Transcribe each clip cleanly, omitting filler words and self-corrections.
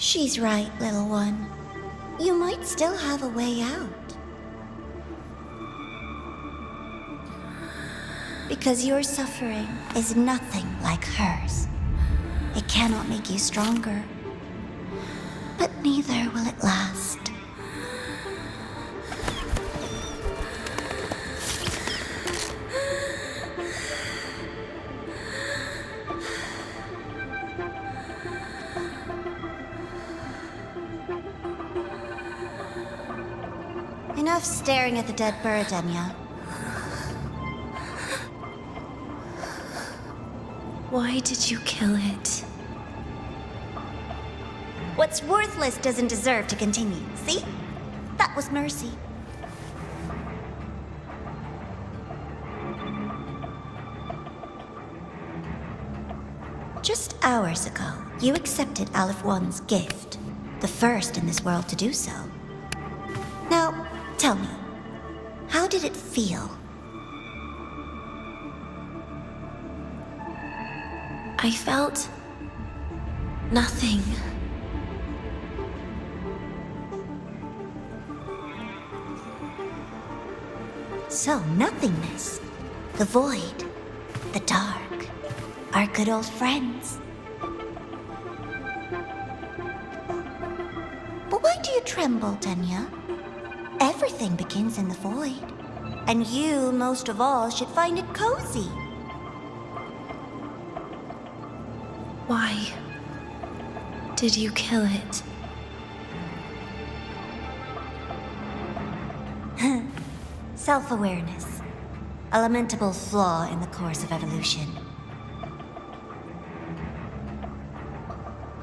She's right, little one. You might still have a way out. Because your suffering is nothing like hers. It cannot make you stronger, but neither will it last. Enough staring at the dead bird, Denia. Why did you kill it? What's worthless doesn't deserve to continue, see? That was mercy. Just hours ago, you accepted Aleph One's gift, the first in this world to do so. Now, tell me, how did it feel? I felt nothing. So, nothingness, the void, the dark, our good old friends. But why do you tremble, Denia? Everything begins in the void, and you, most of all, should find it cozy. Why did you kill it? Self-awareness. A lamentable flaw in the course of evolution.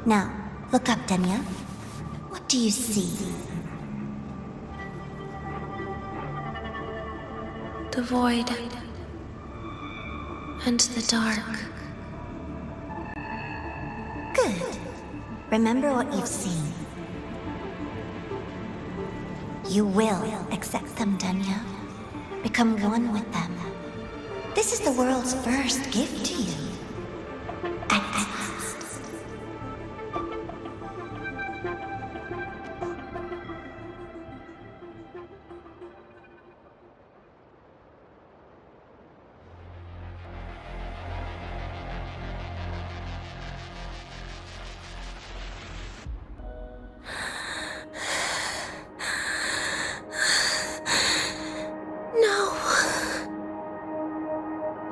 Now, look up, Denia. What do you see? The void and the dark. Good. Remember what you've seen. You will accept them, Denia. Become one with them. This is the world's first gift to you. At last.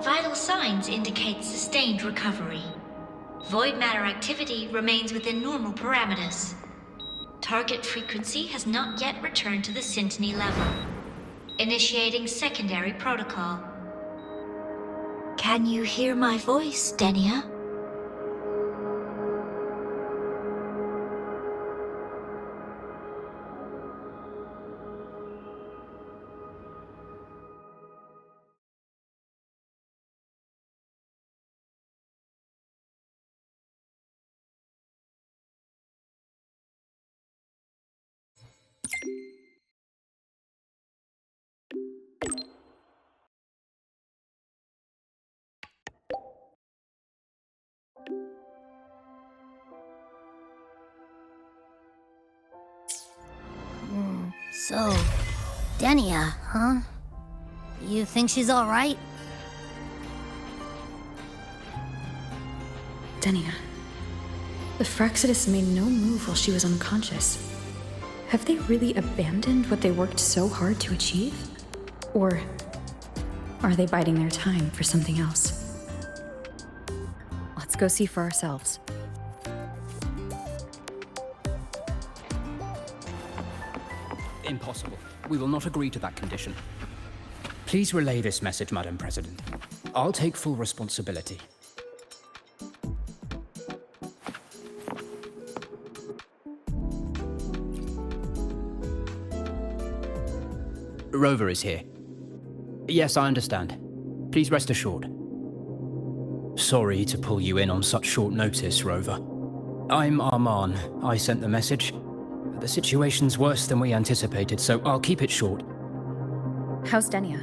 Vital signs indicate sustained recovery. Void matter activity remains within normal parameters. Target frequency has not yet returned to the syntony level. Initiating secondary protocol. Can you hear my voice, Denia? So, Denia, huh? You think she's alright? Denia. The Fraccidus made no move while she was unconscious. Have they really abandoned what they worked so hard to achieve? Or are they biding their time for something else? Let's go see for ourselves. Impossible. We will not agree to that condition. Please relay this message, Madam President. I'll take full responsibility. Rover is here. Yes, I understand. Please rest assured. Sorry to pull you in on such short notice, Rover. I'm Arman. I sent the message. The situation's worse than we anticipated, so I'll keep it short. How's Denia?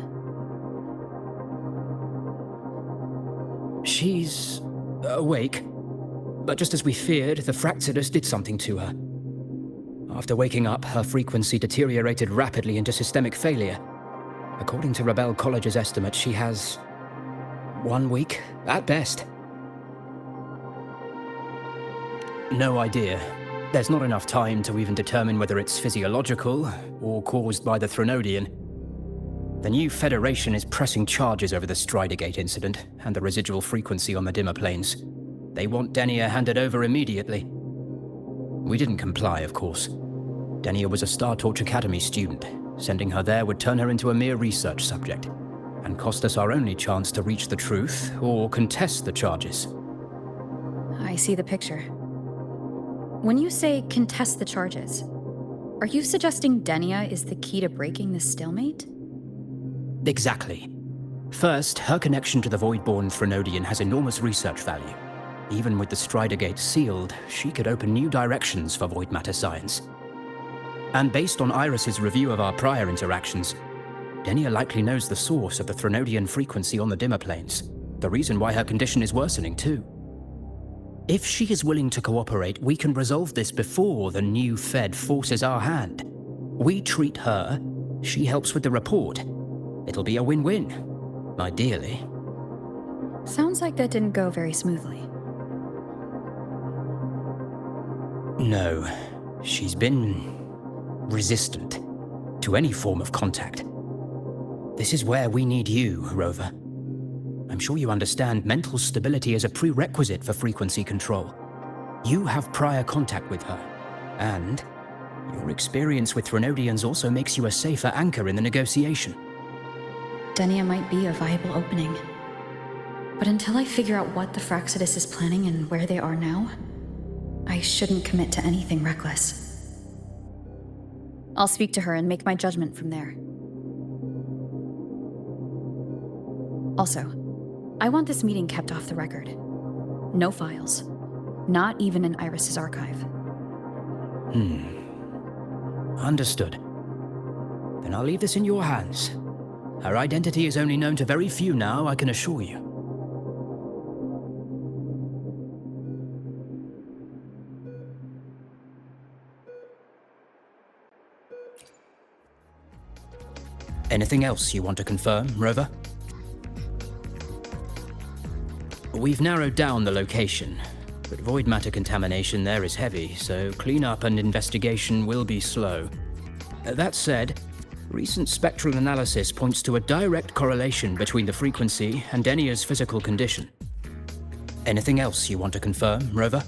She's awake. But just as we feared, the Fractsidus did something to her. After waking up, her frequency deteriorated rapidly into systemic failure. According to Rebel College's estimate, she has 1 week, at best. No idea. There's not enough time to even determine whether it's physiological or caused by the Threnodian. The new Federation is pressing charges over the Stridergate incident and the residual frequency on the dimmer planes. They want Denia handed over immediately. We didn't comply, of course. Denia was a Startorch Academy student. Sending her there would turn her into a mere research subject, and cost us our only chance to reach the truth or contest the charges. I see the picture. When you say contest the charges, are you suggesting Denia is the key to breaking this stalemate? Exactly. First, her connection to the Voidborn Threnodian has enormous research value. Even with the Stridergate sealed, she could open new directions for void matter science. And based on Iris's review of our prior interactions, Denia likely knows the source of the Threnodian frequency on the dimmer planes, the reason why her condition is worsening too. If she is willing to cooperate, we can resolve this before the new Fed forces our hand. We treat her, she helps with the report. It'll be a win-win, ideally. Sounds like that didn't go very smoothly. No, she's been resistant to any form of contact. This is where we need you, Rover. I'm sure you understand mental stability is a prerequisite for frequency control. You have prior contact with her, and your experience with Threnodians also makes you a safer anchor in the negotiation. Denia might be a viable opening. But until I figure out what the Fractsidus is planning and where they are now, I shouldn't commit to anything reckless. I'll speak to her and make my judgment from there. Also, I want this meeting kept off the record. No files. Not even in Iris's archive. Understood. Then I'll leave this in your hands. Her identity is only known to very few now, I can assure you. Anything else you want to confirm, Rover? We've narrowed down the location, but void matter contamination there is heavy, so cleanup and investigation will be slow. That said, recent spectral analysis points to a direct correlation between the frequency and Denia's physical condition. Anything else you want to confirm, Rover?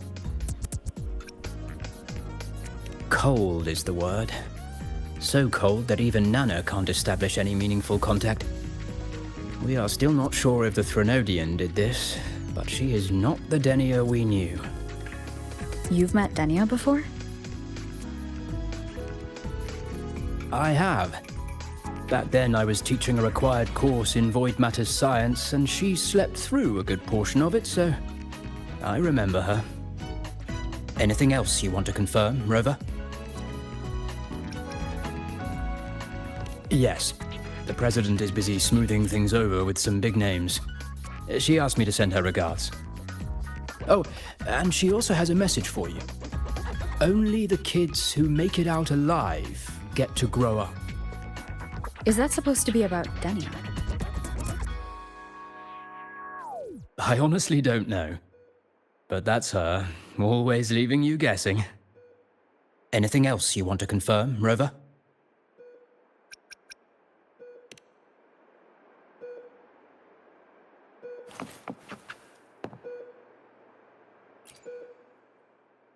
Cold is the word. So cold that even Nana can't establish any meaningful contact. We are still not sure if the Threnodian did this, but she is not the Denia we knew. You've met Denia before? I have. Back then I was teaching a required course in void matter science, and she slept through a good portion of it, so I remember her. Anything else you want to confirm, Rover? Yes. The President is busy smoothing things over with some big names. She asked me to send her regards. Oh, and she also has a message for you. Only the kids who make it out alive get to grow up. Is that supposed to be about Denia? I honestly don't know. But that's her, always leaving you guessing. Anything else you want to confirm, Rover?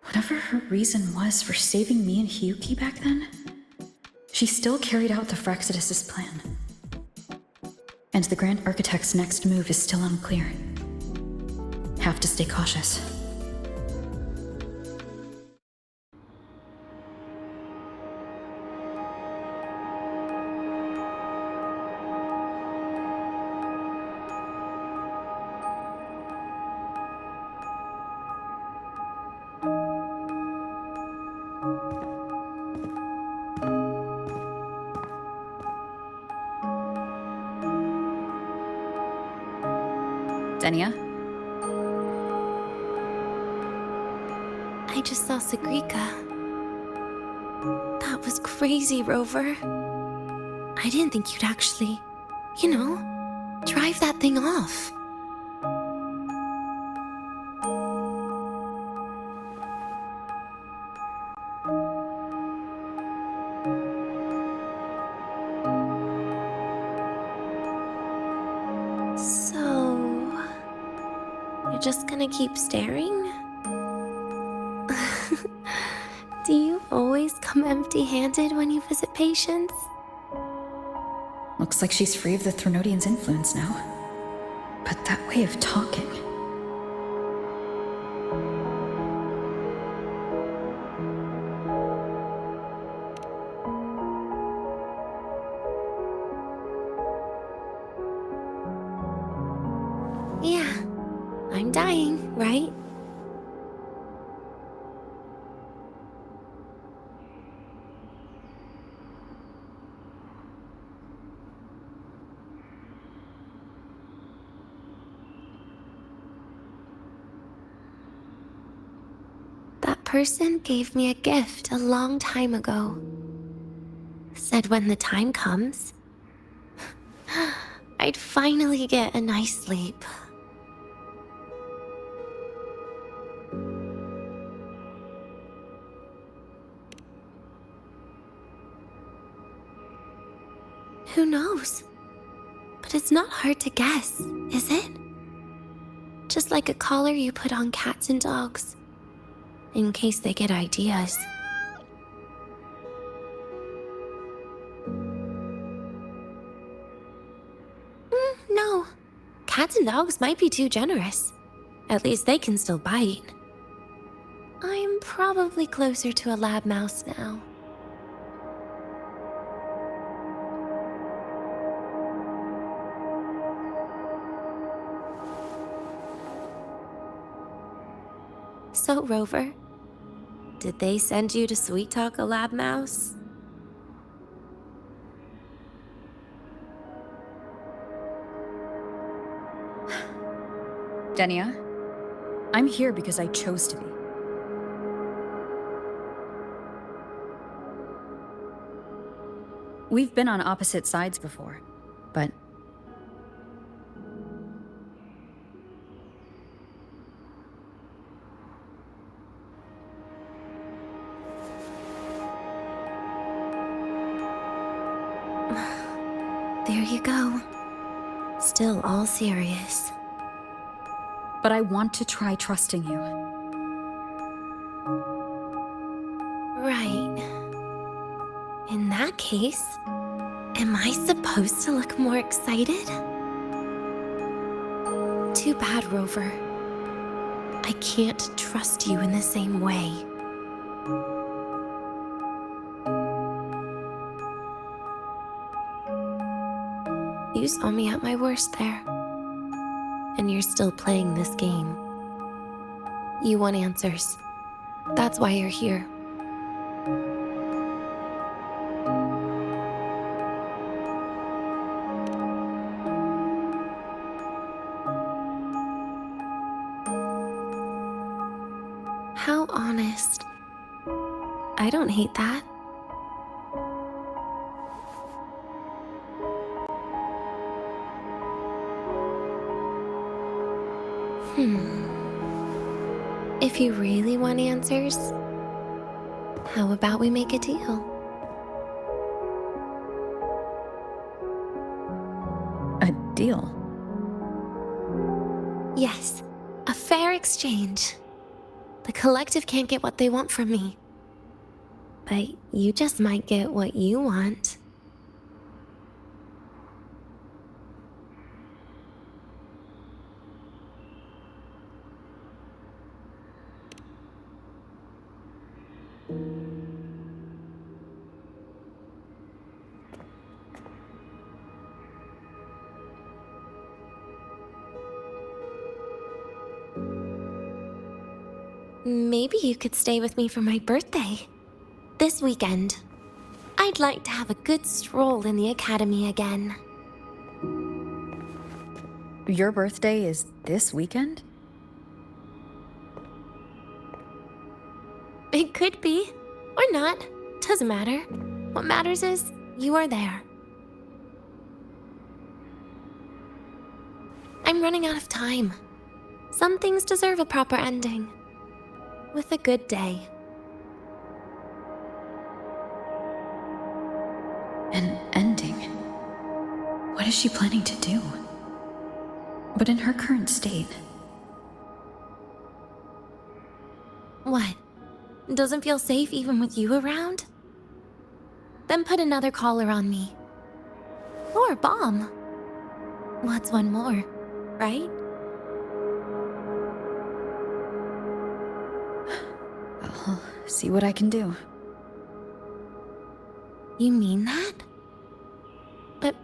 Whatever her reason was for saving me and Hyuki back then, she still carried out the Fractsidus' plan. And the Grand Architect's next move is still unclear. Have to stay cautious. Denia? just saw Sagrika. That was crazy, Rover. I didn't think you'd actually, drive that thing off. So, you're just gonna keep staring? Do you always come empty-handed when you visit patients? Looks like she's free of the Threnodian's influence now. But that way of talking... Yeah, I'm dying, right? That person gave me a gift a long time ago. Said when the time comes, I'd finally get a nice sleep. Who knows? But it's not hard to guess, is it? Just like a collar you put on cats and dogs, in case they get ideas. No. Cats and dogs might be too generous. At least they can still bite. I'm probably closer to a lab mouse now. So, Rover, did they send you to sweet talk a lab mouse? Denia, I'm here because I chose to be. We've been on opposite sides before, but... There you go. Still all serious. But I want to try trusting you. Right. In that case, am I supposed to look more excited? Too bad, Rover. I can't trust you in the same way. You saw me at my worst there. And you're still playing this game. You want answers. That's why you're here. How honest. I don't hate that. If you really want answers, how about we make a deal? A deal? Yes, a fair exchange. The collective can't get what they want from me. But you just might get what you want. Maybe you could stay with me for my birthday. This weekend. I'd like to have a good stroll in the academy again. Your birthday is this weekend? It could be, or not. Doesn't matter. What matters is you are there. I'm running out of time. Some things deserve a proper ending. With a good day. An ending? What is she planning to do? But in her current state... What? Doesn't feel safe even with you around? Then put another collar on me. Or a bomb. What's one more, right? I'll see what I can do. You mean that? But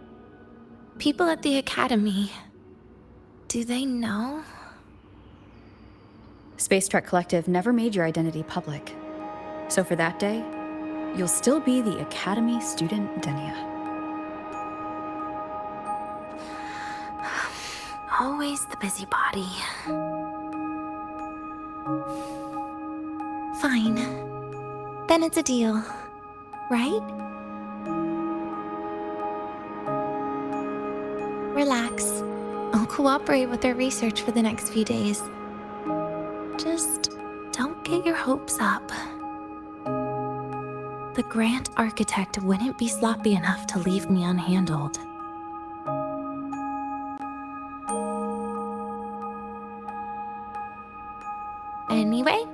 people at the Academy, do they know? Space Trek Collective never made your identity public. So for that day, you'll still be the Academy student Denia. Always the busybody. Fine. Then it's a deal, right? Relax. I'll cooperate with their research for the next few days. Just don't get your hopes up. The Grand Architect wouldn't be sloppy enough to leave me unhandled. Anyway,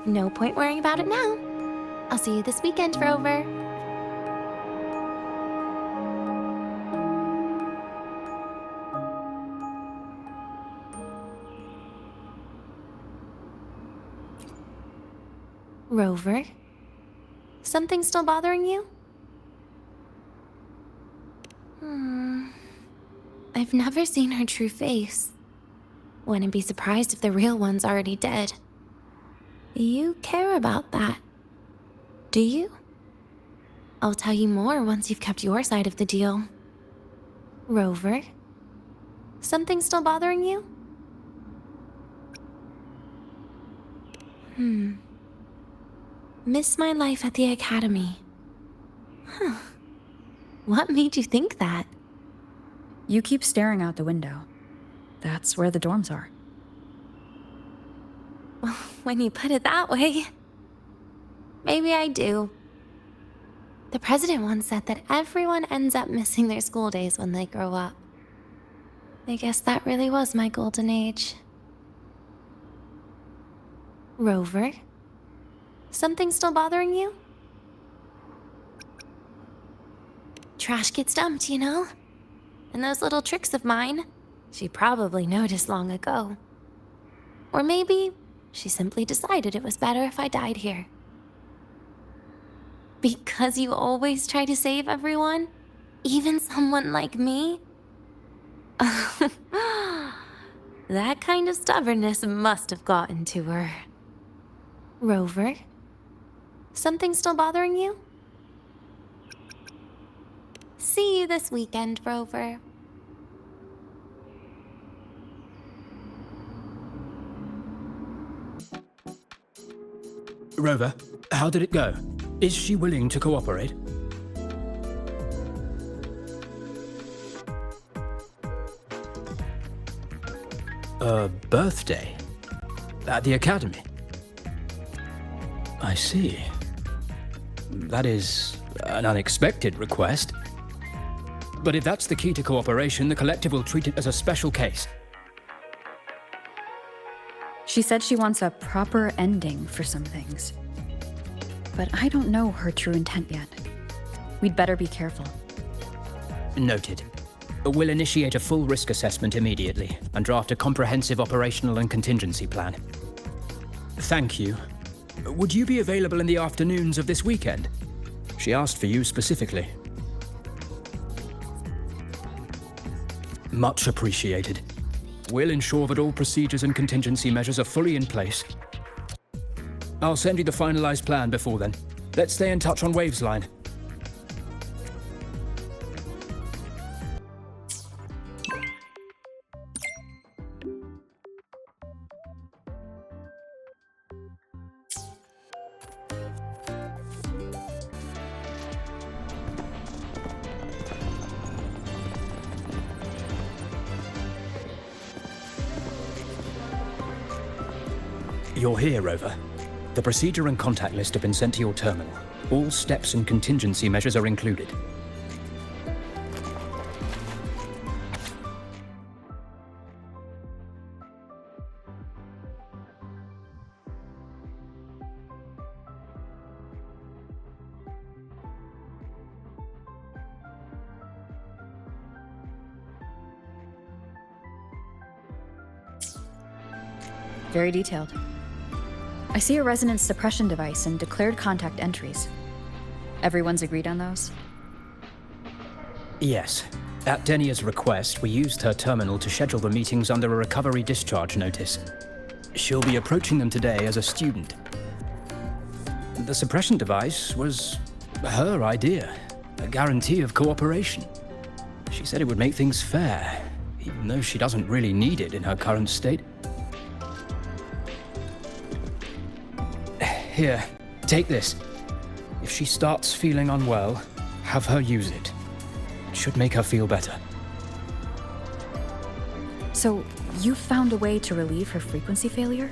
no point worrying about it now. I'll see you this weekend, Rover. Rover? Something still bothering you? I've never seen her true face. Wouldn't be surprised if the real one's already dead. You care about that, do you? I'll tell you more once you've kept your side of the deal. Rover? Something still bothering you? Miss my life at the Academy. Huh. What made you think that? You keep staring out the window. That's where the dorms are. When you put it that way, maybe I do. The president once said that everyone ends up missing their school days when they grow up. I guess that really was my golden age. Rover? Something still bothering you? Trash gets dumped, you know? And those little tricks of mine, she probably noticed long ago. Or maybe she simply decided it was better if I died here. Because you always try to save everyone? Even someone like me? That kind of stubbornness must have gotten to her. Rover? Something still bothering you? See you this weekend, Rover. Rover, how did it go? Is she willing to cooperate? A birthday? At the Academy? I see. That is an unexpected request. But if that's the key to cooperation, the Collective will treat it as a special case. She said she wants a proper ending for some things. But I don't know her true intent yet. We'd better be careful. Noted. We'll initiate a full risk assessment immediately and draft a comprehensive operational and contingency plan. Thank you. Would you be available in the afternoons of this weekend? She asked for you specifically. Much appreciated. We'll ensure that all procedures and contingency measures are fully in place. I'll send you the finalized plan before then. Let's stay in touch on Waves line. You're here, Rover. The procedure and contact list have been sent to your terminal. All steps and contingency measures are included. Very detailed. I see a resonance suppression device and declared contact entries. Everyone's agreed on those? Yes. At Denia's request, we used her terminal to schedule the meetings under a recovery discharge notice. She'll be approaching them today as a student. The suppression device was her idea, a guarantee of cooperation. She said it would make things fair, even though she doesn't really need it in her current state. Here, take this. If she starts feeling unwell, have her use it. It should make her feel better. So, you found a way to relieve her frequency failure?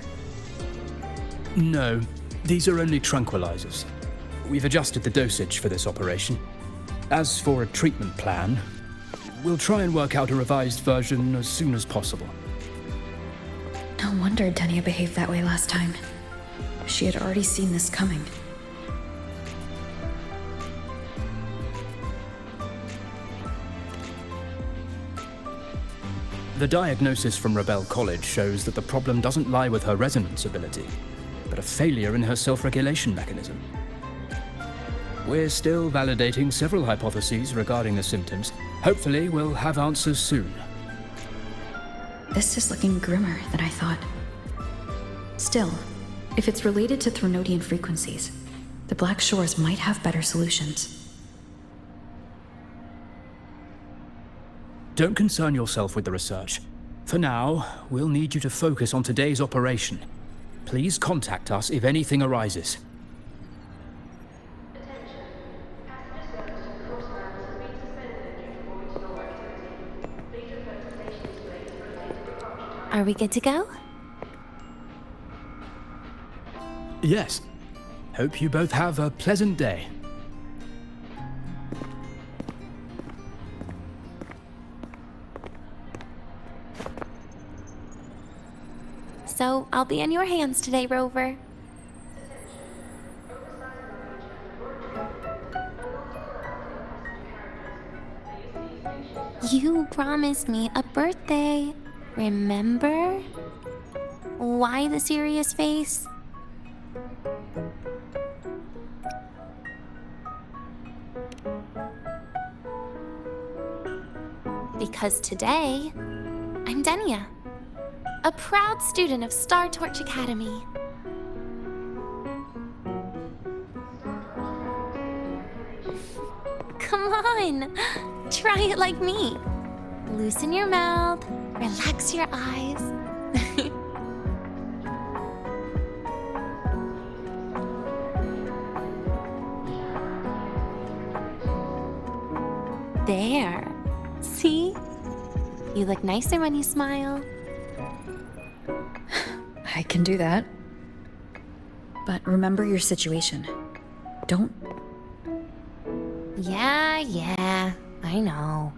No, these are only tranquilizers. We've adjusted the dosage for this operation. As for a treatment plan, we'll try and work out a revised version as soon as possible. No wonder Denia behaved that way last time. She had already seen this coming. The diagnosis from Rebel College shows that the problem doesn't lie with her resonance ability, but a failure in her self-regulation mechanism. We're still validating several hypotheses regarding the symptoms. Hopefully, we'll have answers soon. This is looking grimmer than I thought. Still, if it's related to Threnodian frequencies, the Black Shores might have better solutions. Don't concern yourself with the research. For now, we'll need you to focus on today's operation. Please contact us if anything arises. Are we good to go? Yes. Hope you both have a pleasant day. So, I'll be in your hands today, Rover. You promised me a birthday, remember? Why the serious face? Because today, I'm Denia, a proud student of Startorch Academy. Come on, try it like me. Loosen your mouth, relax your eyes. There. See? You look nicer when you smile. I can do that. But remember your situation. Don't... Yeah, I know.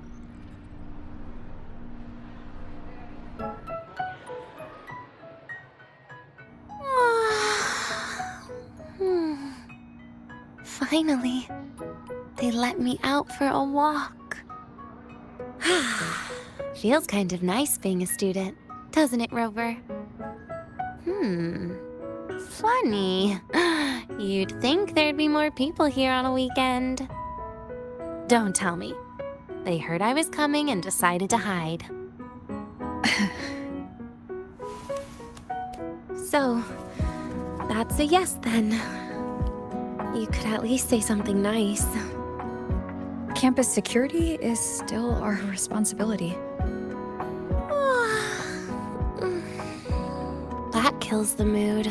Finally, they let me out for a walk. Feels kind of nice being a student, doesn't it, Rover? Funny. You'd think there'd be more people here on a weekend. Don't tell me. They heard I was coming and decided to hide. So, that's a yes then. You could at least say something nice. Campus security is still our responsibility. That kills the mood.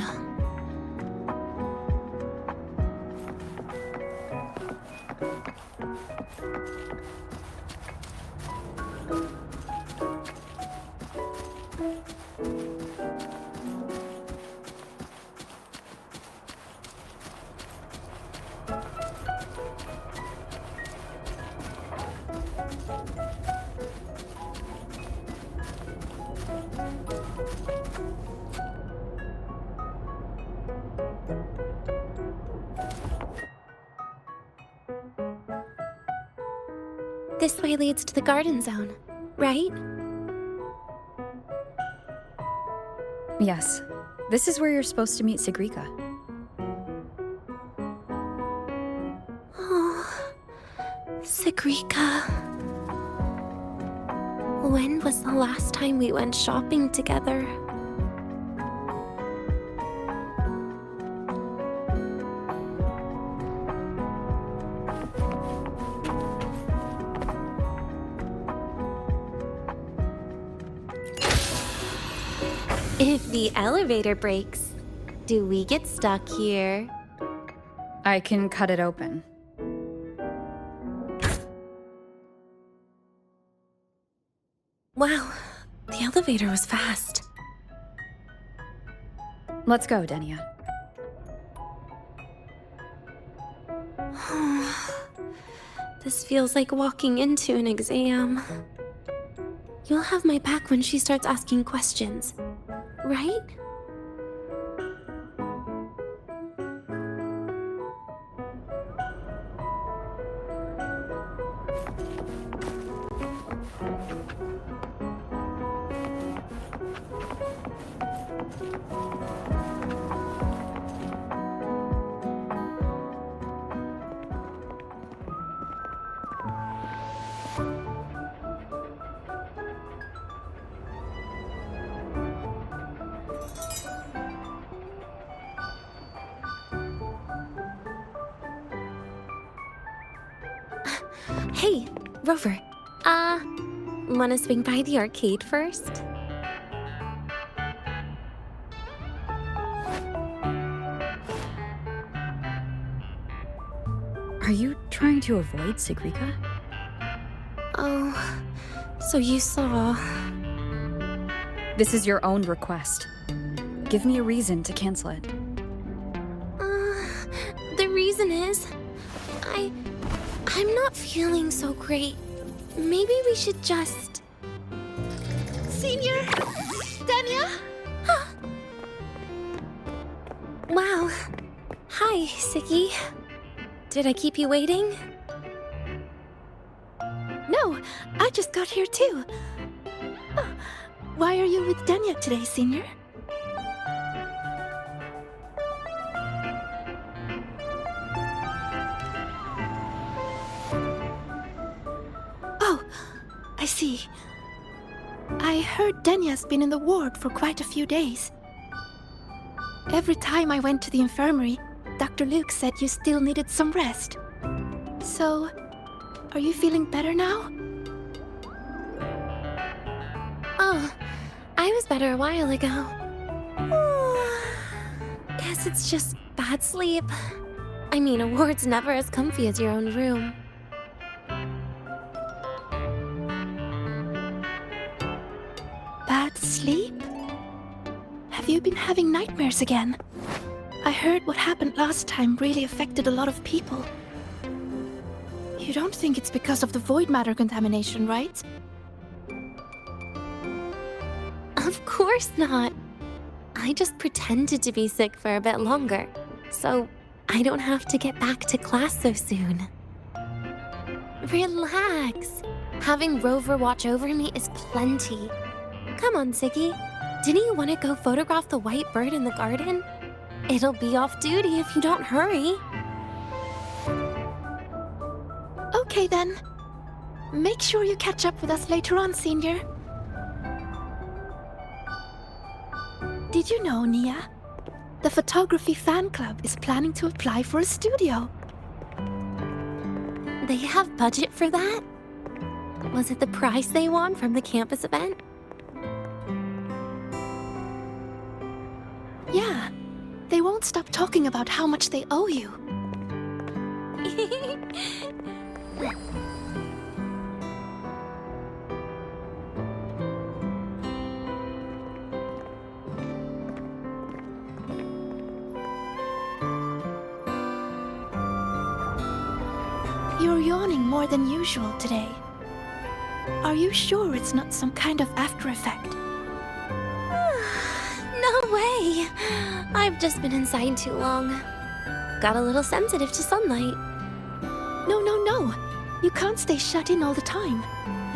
This way leads to the garden zone, right? Yes. This is where you're supposed to meet Sigrika. Oh, Sigrika. When was the last time we went shopping together? If the elevator breaks, do we get stuck here? I can cut it open. Wow, the elevator was fast. Let's go, Denia. This feels like walking into an exam. You'll have my back when she starts asking questions, right? Hey, Rover. Wanna swing by the arcade first? Are you trying to avoid Sigrika? Oh, so you saw... This is your own request. Give me a reason to cancel it. The reason is... I'm not feeling so great. Maybe we should just... Senior? Denia? Wow. Hi, Siggy. Did I keep you waiting? No, I just got here too. Oh, why are you with Denia today, Senior? Oh, I see. I heard Denia's been in the ward for quite a few days. Every time I went to the infirmary, Dr. Luke said you still needed some rest. So, are you feeling better now? Oh, I was better a while ago. Guess it's just bad sleep. I mean, a ward's never as comfy as your own room. Bad sleep? Have you been having nightmares again? I heard what happened last time really affected a lot of people. You don't think it's because of the void matter contamination, right? Of course not. I just pretended to be sick for a bit longer, so I don't have to get back to class so soon. Relax. Having Rover watch over me is plenty. Come on, Siggy. Didn't you want to go photograph the white bird in the garden? It'll be off duty if you don't hurry. Okay then. Make sure you catch up with us later on, Senior. Did you know, Nia? The photography fan club is planning to apply for a studio. They have budget for that? Was it the prize they won from the campus event? Yeah. They won't stop talking about how much they owe you. You're yawning more than usual today. Are you sure it's not some kind of after effect? No way! I've just been inside too long. Got a little sensitive to sunlight. No. You You can't stay shut in all the time.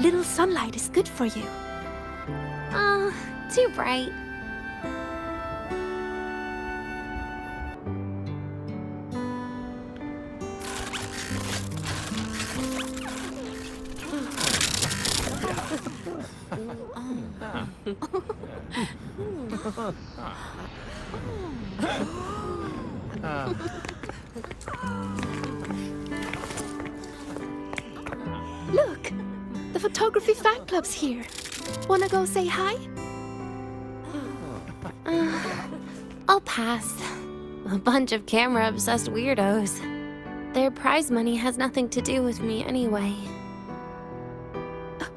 Little sunlight is good for you. Oh, too bright. Look! The photography fan club's here. Wanna go say hi? I'll pass. A bunch of camera-obsessed weirdos. Their prize money has nothing to do with me anyway.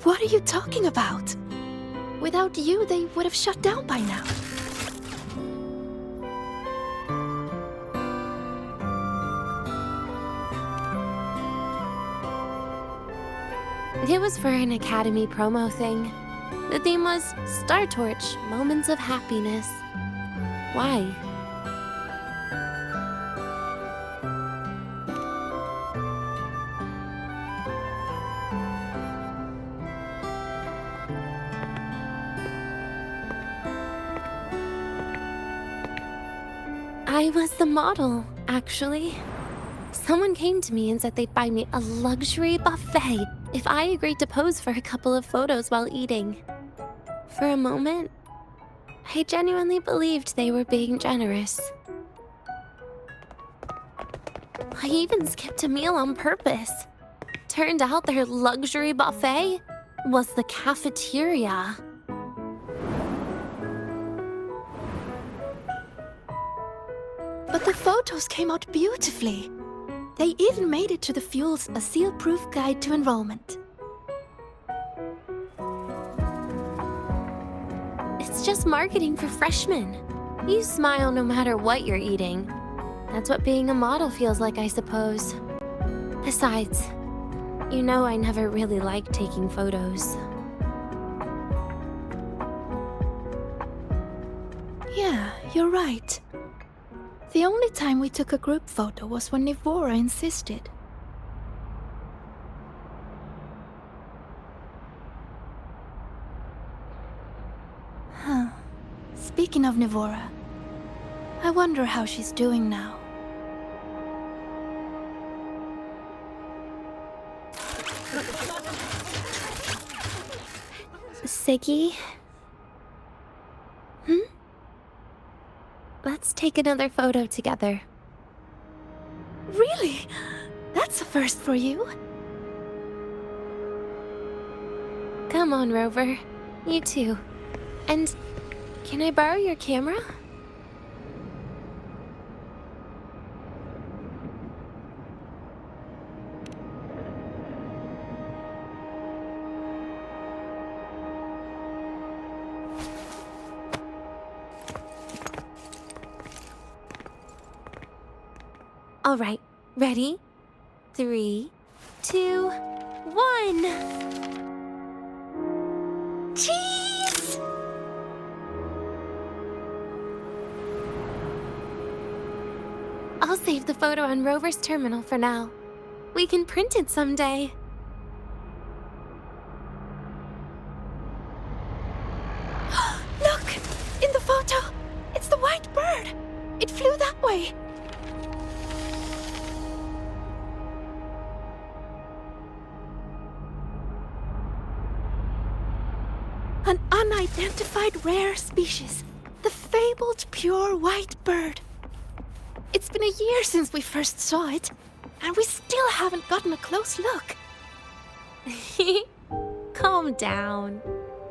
What are you talking about? Without you, they would have shut down by now. It was for an Academy promo thing. The theme was Startorch, Moments of Happiness. Why? I was the model, actually. Someone came to me and said they'd buy me a luxury buffet if I agreed to pose for a couple of photos while eating. For a moment, I genuinely believed they were being generous. I even skipped a meal on purpose. Turned out their luxury buffet was the cafeteria. But the photos came out beautifully. They even made it to the Fuel's A Seal-Proof Guide to Enrollment. It's just marketing for freshmen. You smile no matter what you're eating. That's what being a model feels like, I suppose. Besides, you know I never really liked taking photos. Yeah, you're right. The only time we took a group photo was when Nivora insisted. Huh. Speaking of Nivora, I wonder how she's doing now. Segue? Let's take another photo together. Really? That's a first for you. Come on, Rover. You too. And can I borrow your camera? All right, ready? 3, 2, 1. Cheese! I'll save the photo on Rover's terminal for now. We can print it someday. Look! In the photo! It's the white bird! It flew that way! An unidentified rare species. The fabled pure white bird. It's been a year since we first saw it, and we still haven't gotten a close look. Calm down.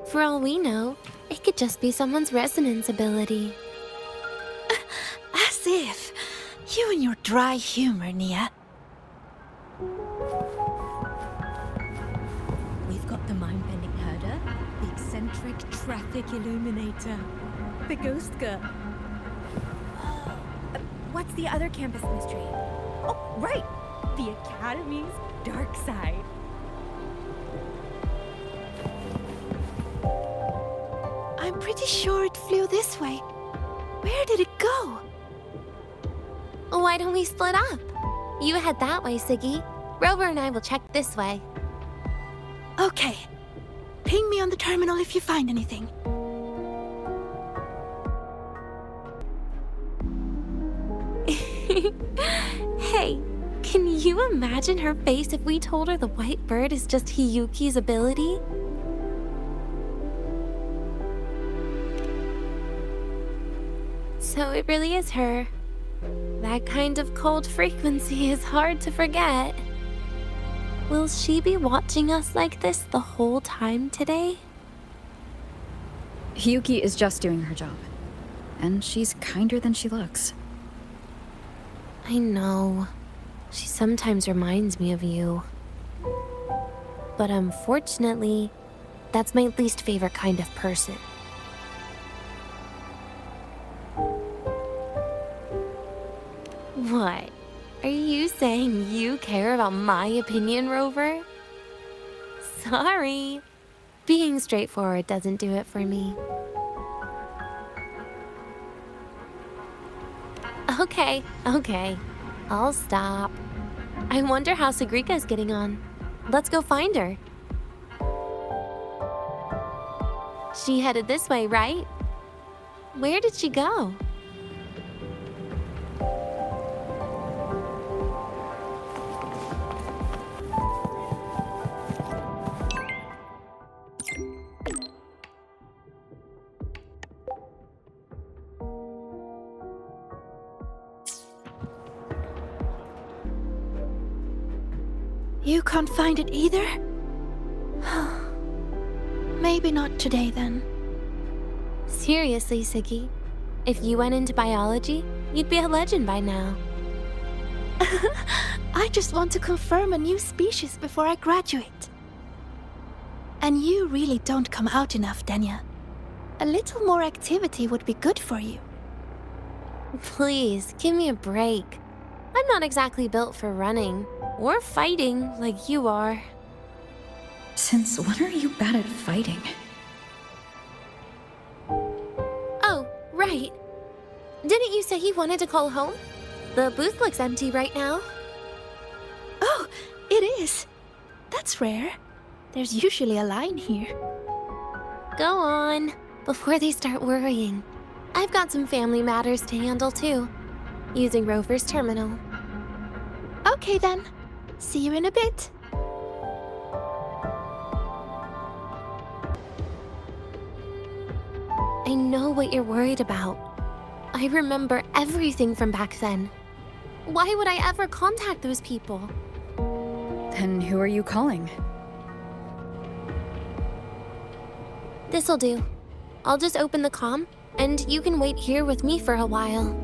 For all we know, it could just be someone's resonance ability. As if. You and your dry humor, Nia. We've got the mind-bending herder, the eccentric traffic illuminator, the ghost girl. What's the other campus mystery? Oh, right! The Academy's dark side. I'm pretty sure it flew this way. Where did it go? Why don't we split up? You head that way, Segue. Rover and I will check this way. Okay. Ping me on the terminal if you find anything. Hey, can you imagine her face if we told her the white bird is just Hiyuki's ability? So it really is her. That kind of cold frequency is hard to forget. Will she be watching us like this the whole time today? Hiyuki is just doing her job. And she's kinder than she looks. I know. She sometimes reminds me of you. But unfortunately, that's my least favorite kind of person. What? Are you saying you care about my opinion, Rover? Sorry. Being straightforward doesn't do it for me. Okay. I'll stop. I wonder how Sagrika's getting on. Let's go find her. She headed this way, right? Where did she go? You can't find it either? Maybe not today then. Seriously, Siggy. If you went into biology, you'd be a legend by now. I just want to confirm a new species before I graduate. And you really don't come out enough, Denia. A little more activity would be good for you. Please, give me a break. I'm not exactly built for running or fighting like you are. Since when are you bad at fighting? Oh, right. Didn't you say you wanted to call home? The booth looks empty right now. Oh, it is. That's rare. There's usually a line here. Go on, before they start worrying. I've got some family matters to handle too, using Rover's terminal. Okay then. See you in a bit. I know what you're worried about. I remember everything from back then. Why would I ever contact those people? Then who are you calling? This'll do. I'll just open the comm, and you can wait here with me for a while.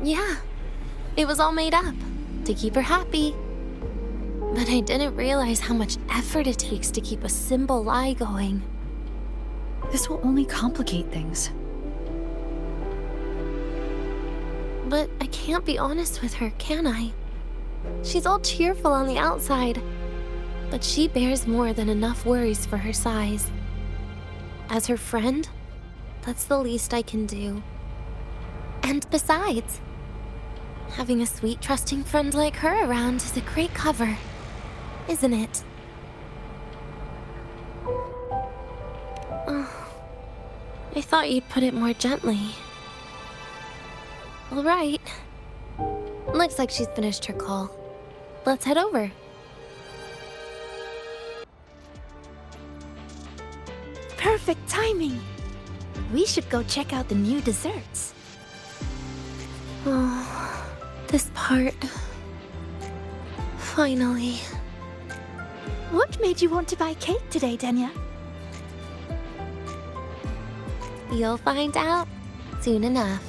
Yeah, it was all made up to keep her happy. But I didn't realize how much effort it takes to keep a simple lie going. This will only complicate things. But I can't be honest with her, can I? She's all cheerful on the outside, but she bears more than enough worries for her size. As her friend, that's the least I can do. And besides, having a sweet, trusting friend like her around is a great cover, isn't it? Oh, I thought you'd put it more gently. All right. Looks like she's finished her call. Let's head over. Perfect timing. We should go check out the new desserts. Oh, this part. Finally. What made you want to buy cake today, Denia? You'll find out soon enough.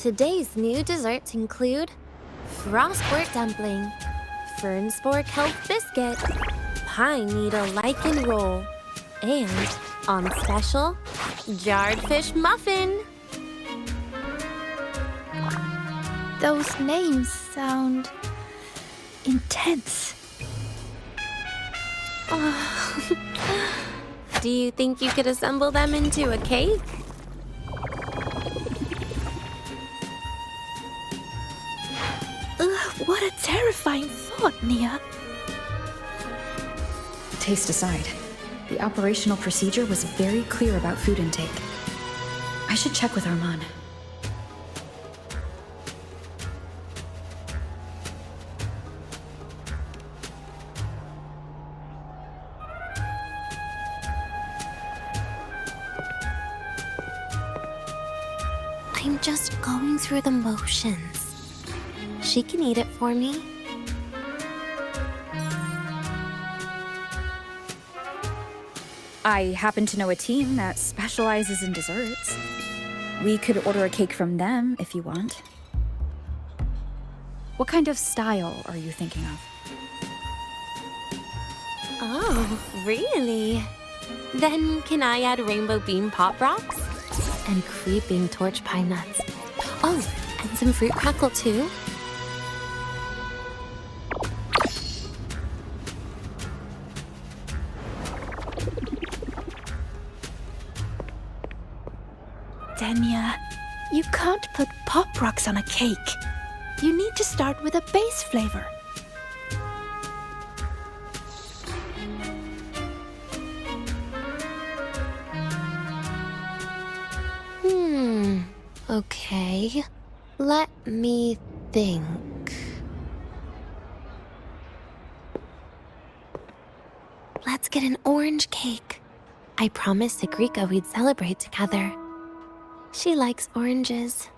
Today's new desserts include Frostwort Dumpling, Fernspore Kelp Biscuit, Pine Needle Lichen Roll, and, on special, Jarred Fish Muffin. Those names sound intense. Do you think you could assemble them into a cake? What a terrifying thought, Nia. Taste aside, the operational procedure was very clear about food intake. I should check with Arman. I'm just going through the motions. She can eat it for me. I happen to know a team that specializes in desserts. We could order a cake from them if you want. What kind of style are you thinking of? Oh, really? Then can I add rainbow bean pop rocks? And creeping torch pine nuts. Oh, and some fruit crackle too? Denia, you can't put pop rocks on a cake. You need to start with a base flavor. Okay. Let me think. Let's get an orange cake. I promised Sigrika we'd celebrate together. She likes oranges.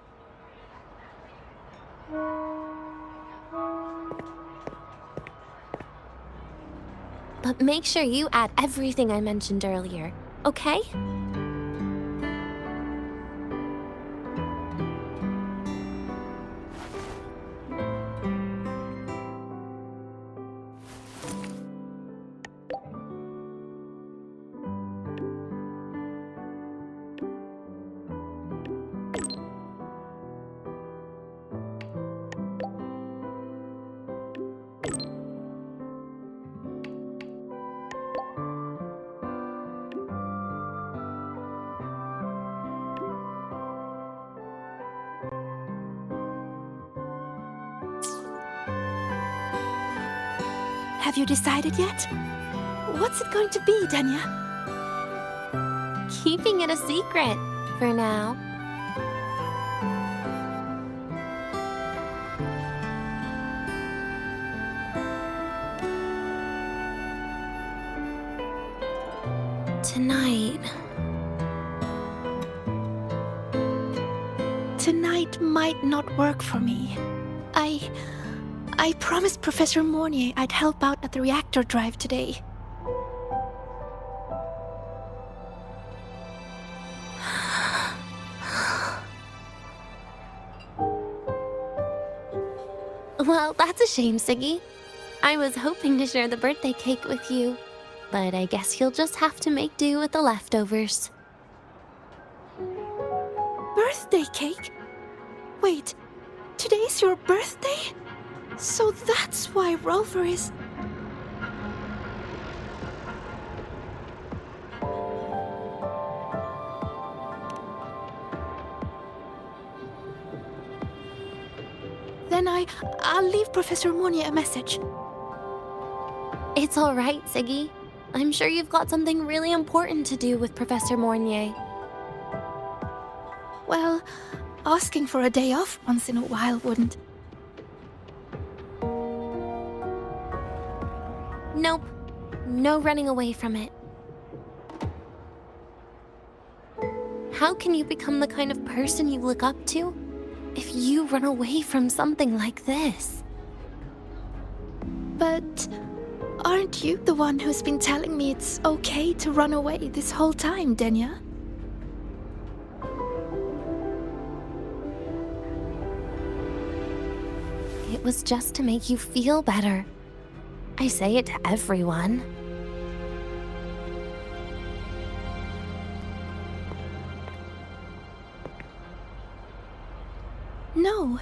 But make sure you add everything I mentioned earlier, okay? Have you decided yet? What's it going to be, Denia? Keeping it a secret for now. Tonight might not work for me. I promised Professor Mornier I'd help out at the reactor drive today. Well, that's a shame, Siggy. I was hoping to share the birthday cake with you, but I guess you'll just have to make do with the leftovers. Birthday cake? Wait, today's your birthday? So that's why Rover is... Then I'll leave Professor Mornier a message. It's all right, Siggy. I'm sure you've got something really important to do with Professor Mornier. Well, asking for a day off once in a while wouldn't. Nope. No running away from it. How can you become the kind of person you look up to if you run away from something like this? But aren't you the one who's been telling me it's okay to run away this whole time, Denia? It was just to make you feel better. I say it to everyone. No,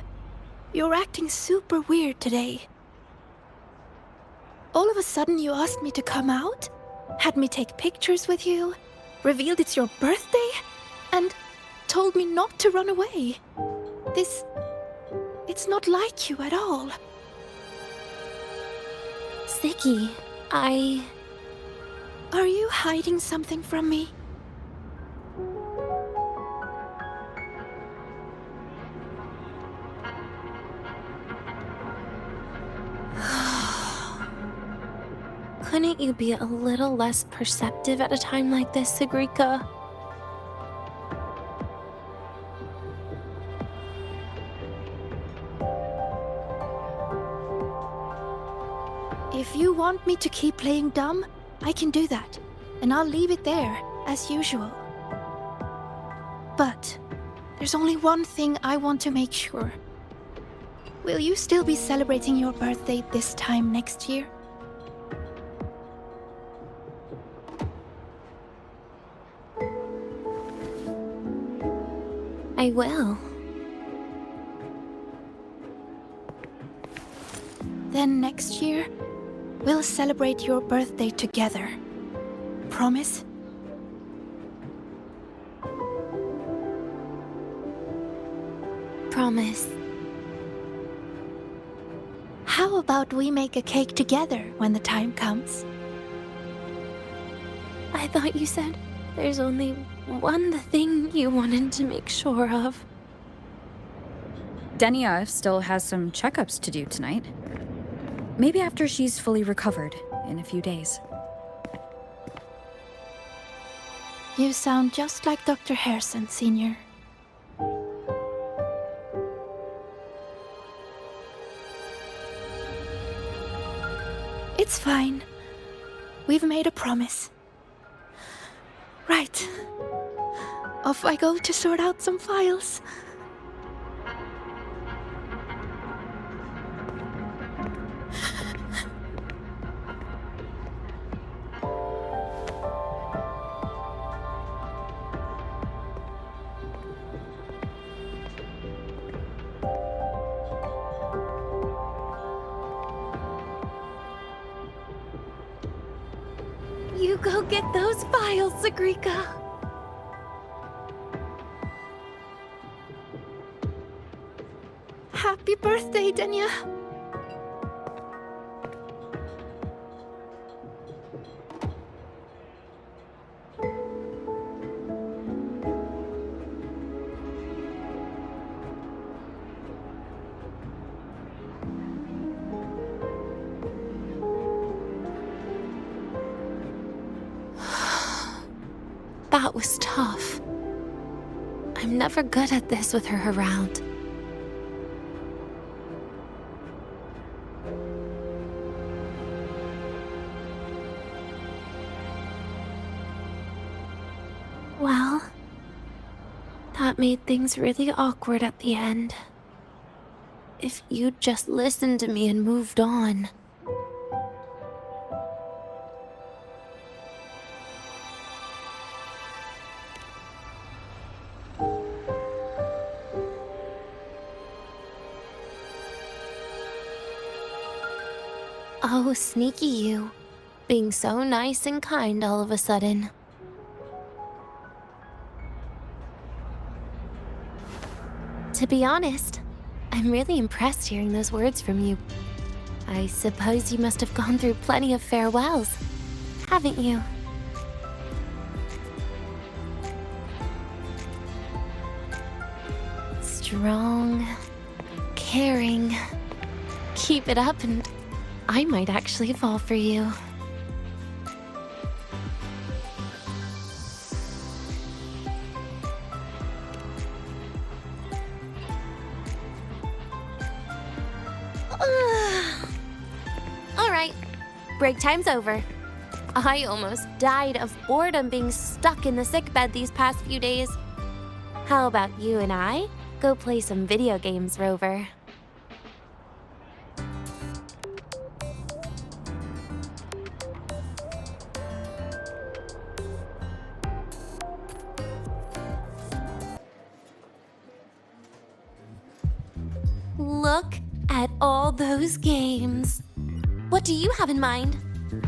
you're acting super weird today. All of a sudden you asked me to come out, had me take pictures with you, revealed it's your birthday, and told me not to run away. It's not like you at all. Segue, Are you hiding something from me? Couldn't you be a little less perceptive at a time like this, Segrika? If you want me to keep playing dumb, I can do that, and I'll leave it there, as usual. But there's only one thing I want to make sure. Will you still be celebrating your birthday this time next year? I will. Then next year, we'll celebrate your birthday together. Promise? Promise. How about we make a cake together when the time comes? I thought you said there's only one thing you wanted to make sure of. Denia still has some checkups to do tonight. Maybe after she's fully recovered in a few days. You sound just like Dr. Harrison, Senior. It's fine. We've made a promise. Right. Off I go to sort out some files. You go get those files, Segrika. Happy birthday, Denia. That was tough. I'm never good at this with her around. Well, that made things really awkward at the end. If you'd just listened to me and moved on. Oh, sneaky you. Being so nice and kind all of a sudden. To be honest, I'm really impressed hearing those words from you. I suppose you must have gone through plenty of farewells, haven't you? Strong, caring. Keep it up and I might actually fall for you. All right, break time's over. I almost died of boredom being stuck in the sickbed these past few days. How about you and I go play some video games, Rover? Look at all those games. What do you have in mind?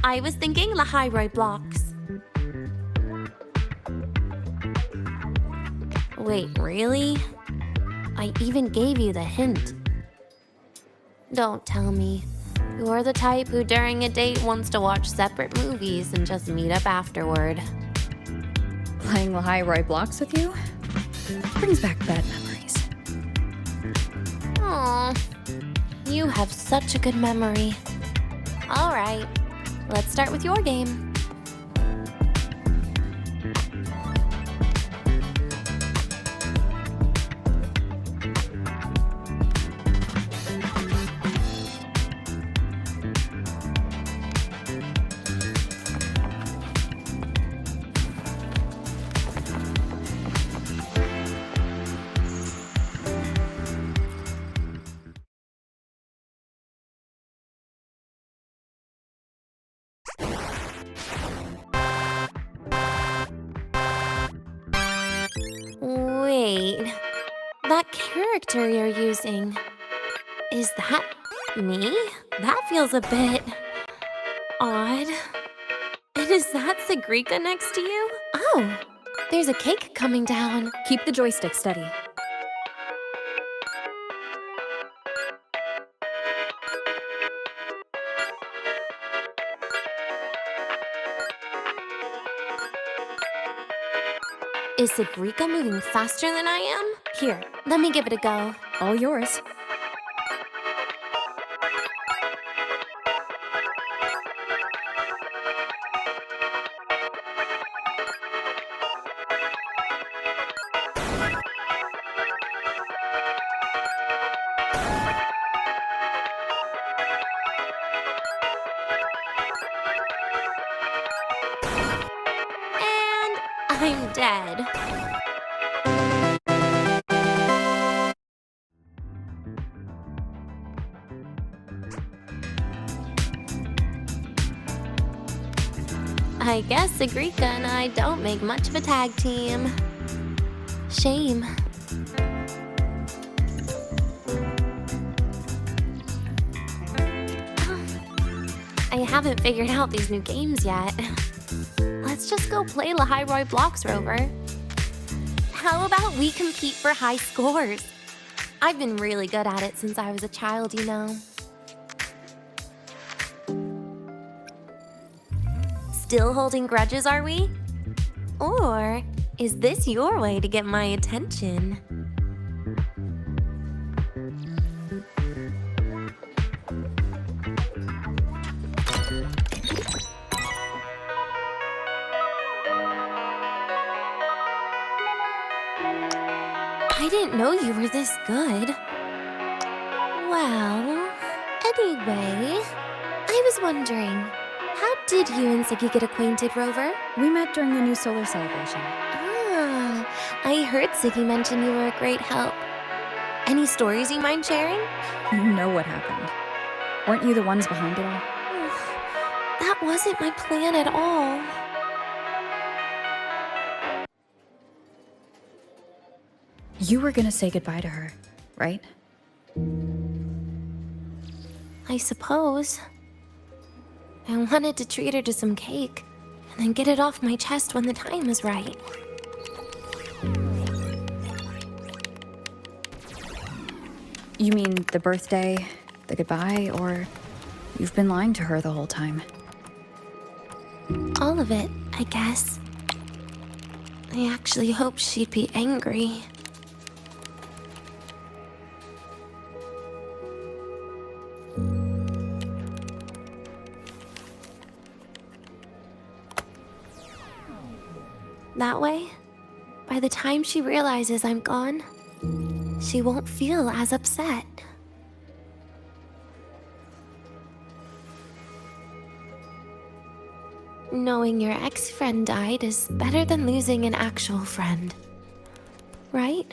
I was thinking Lahairoi blocks. Wait, really? I even gave you the hint. Don't tell me. You're the type who during a date wants to watch separate movies and just meet up afterward. Playing Lahairoi blocks with you brings back bad memories. Aw, you have such a good memory. All right, let's start with your game. Wait, that character you're using, is that me? That feels a bit odd. And is that Segrika next to you? Oh, there's a cake coming down. Keep the joystick steady. Is Segrika moving faster than I am? Here, let me give it a go. All yours. I'm dead. I guess Segrika and I don't make much of a tag team. Shame. I haven't figured out these new games yet. Let's just go play Lahairoi blocks, Rover. How about we compete for high scores? I've been really good at it since I was a child, you know. Still holding grudges, are we? Or is this your way to get my attention? I didn't know you were this good. Well, anyway, I was wondering, how did you and Segue get acquainted, Rover? We met during the new solar celebration. Ah, I heard Segue mention you were a great help. Any stories you mind sharing? You know what happened. Weren't you the ones behind it all? That wasn't my plan at all. You were gonna say goodbye to her, right? I suppose. I wanted to treat her to some cake, and then get it off my chest when the time was right. You mean the birthday, the goodbye, or you've been lying to her the whole time? All of it, I guess. I actually hoped she'd be angry. That way, by the time she realizes I'm gone, she won't feel as upset. Knowing your ex-friend died is better than losing an actual friend, right?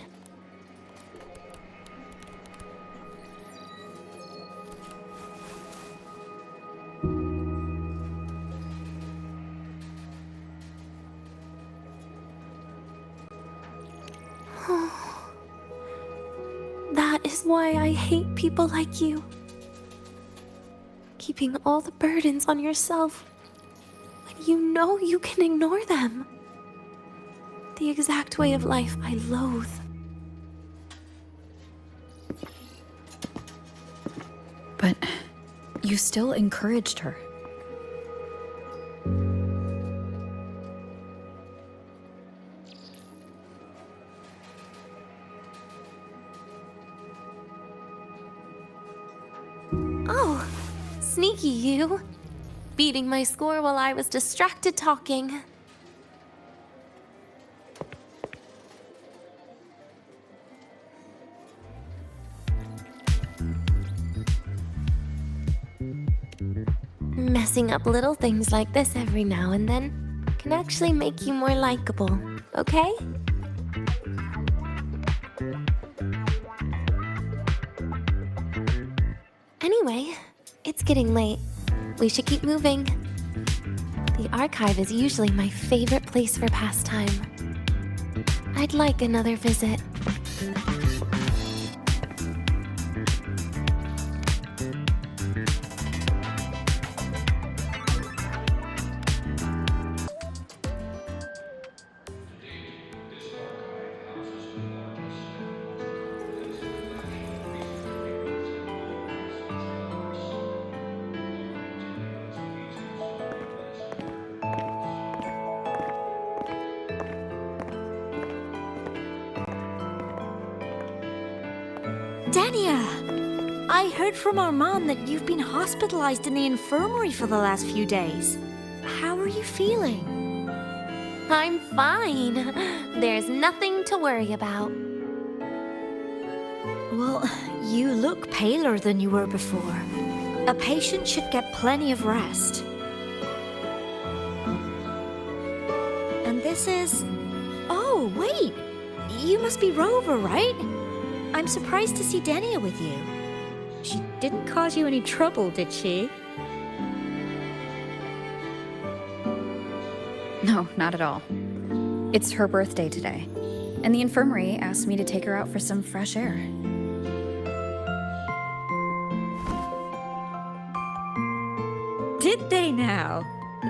That is is why I hate people like you. Keeping all the burdens on yourself when you know you can ignore them. The exact way of life I loathe. But you still encouraged her. Oh, sneaky you. Beating my score while I was distracted talking. Messing up little things like this every now and then can actually make you more likable, okay? Anyway, it's getting late. We should keep moving. The archive is usually my favorite place for pastime. I'd like another visit. Denia! I heard from our mom that you've been hospitalized in the infirmary for the last few days. How are you feeling? I'm fine. There's nothing to worry about. Well, you look paler than you were before. A patient should get plenty of rest. And this is... Oh, wait! You must be Rover, right? I'm surprised to see Denia with you. She didn't cause you any trouble, did she? No, not at all. It's her birthday today, and the infirmary asked me to take her out for some fresh air. Did they now?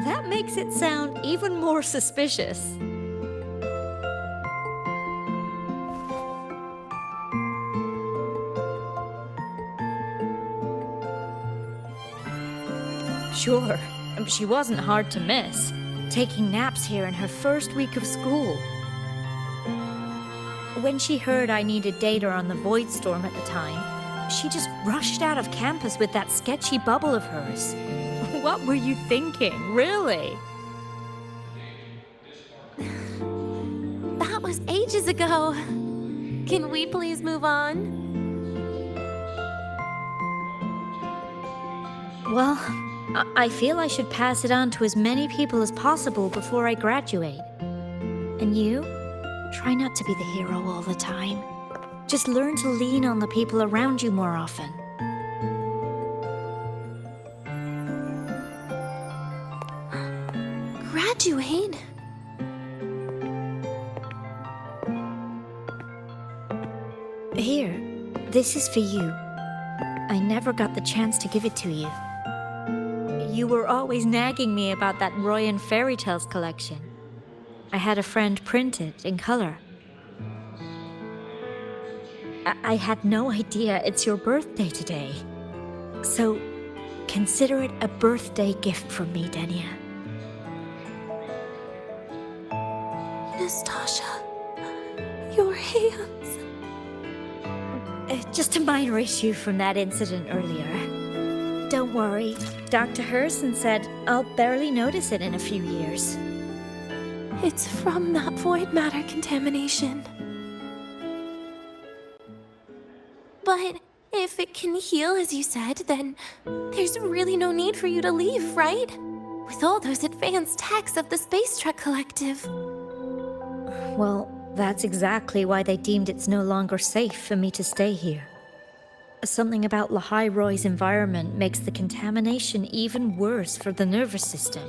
That makes it sound even more suspicious. Sure, she wasn't hard to miss, taking naps here in her first week of school. When she heard I needed data on the Void Storm at the time, she just rushed out of campus with that sketchy bubble of hers. What were you thinking, really? That was ages ago. Can we please move on? Well, I feel I should pass it on to as many people as possible before I graduate. And you? Try not to be the hero all the time. Just learn to lean on the people around you more often. Graduate? Here, this is for you. I never got the chance to give it to you. You were always nagging me about that Roy and Fairy Tales collection. I had a friend print it in color. I had no idea it's your birthday today. So, consider it a birthday gift from me, Denia. Nastasha, your hands. Just a minor issue from that incident earlier. Don't worry, Dr. Herson said I'll barely notice it in a few years. It's from that void matter contamination. But if it can heal, as you said, then there's really no need for you to leave, right? With all those advanced techs of the Space Trek Collective. Well, that's exactly why they deemed it's no longer safe for me to stay here. Something about Lahai Roy's environment makes the contamination even worse for the nervous system.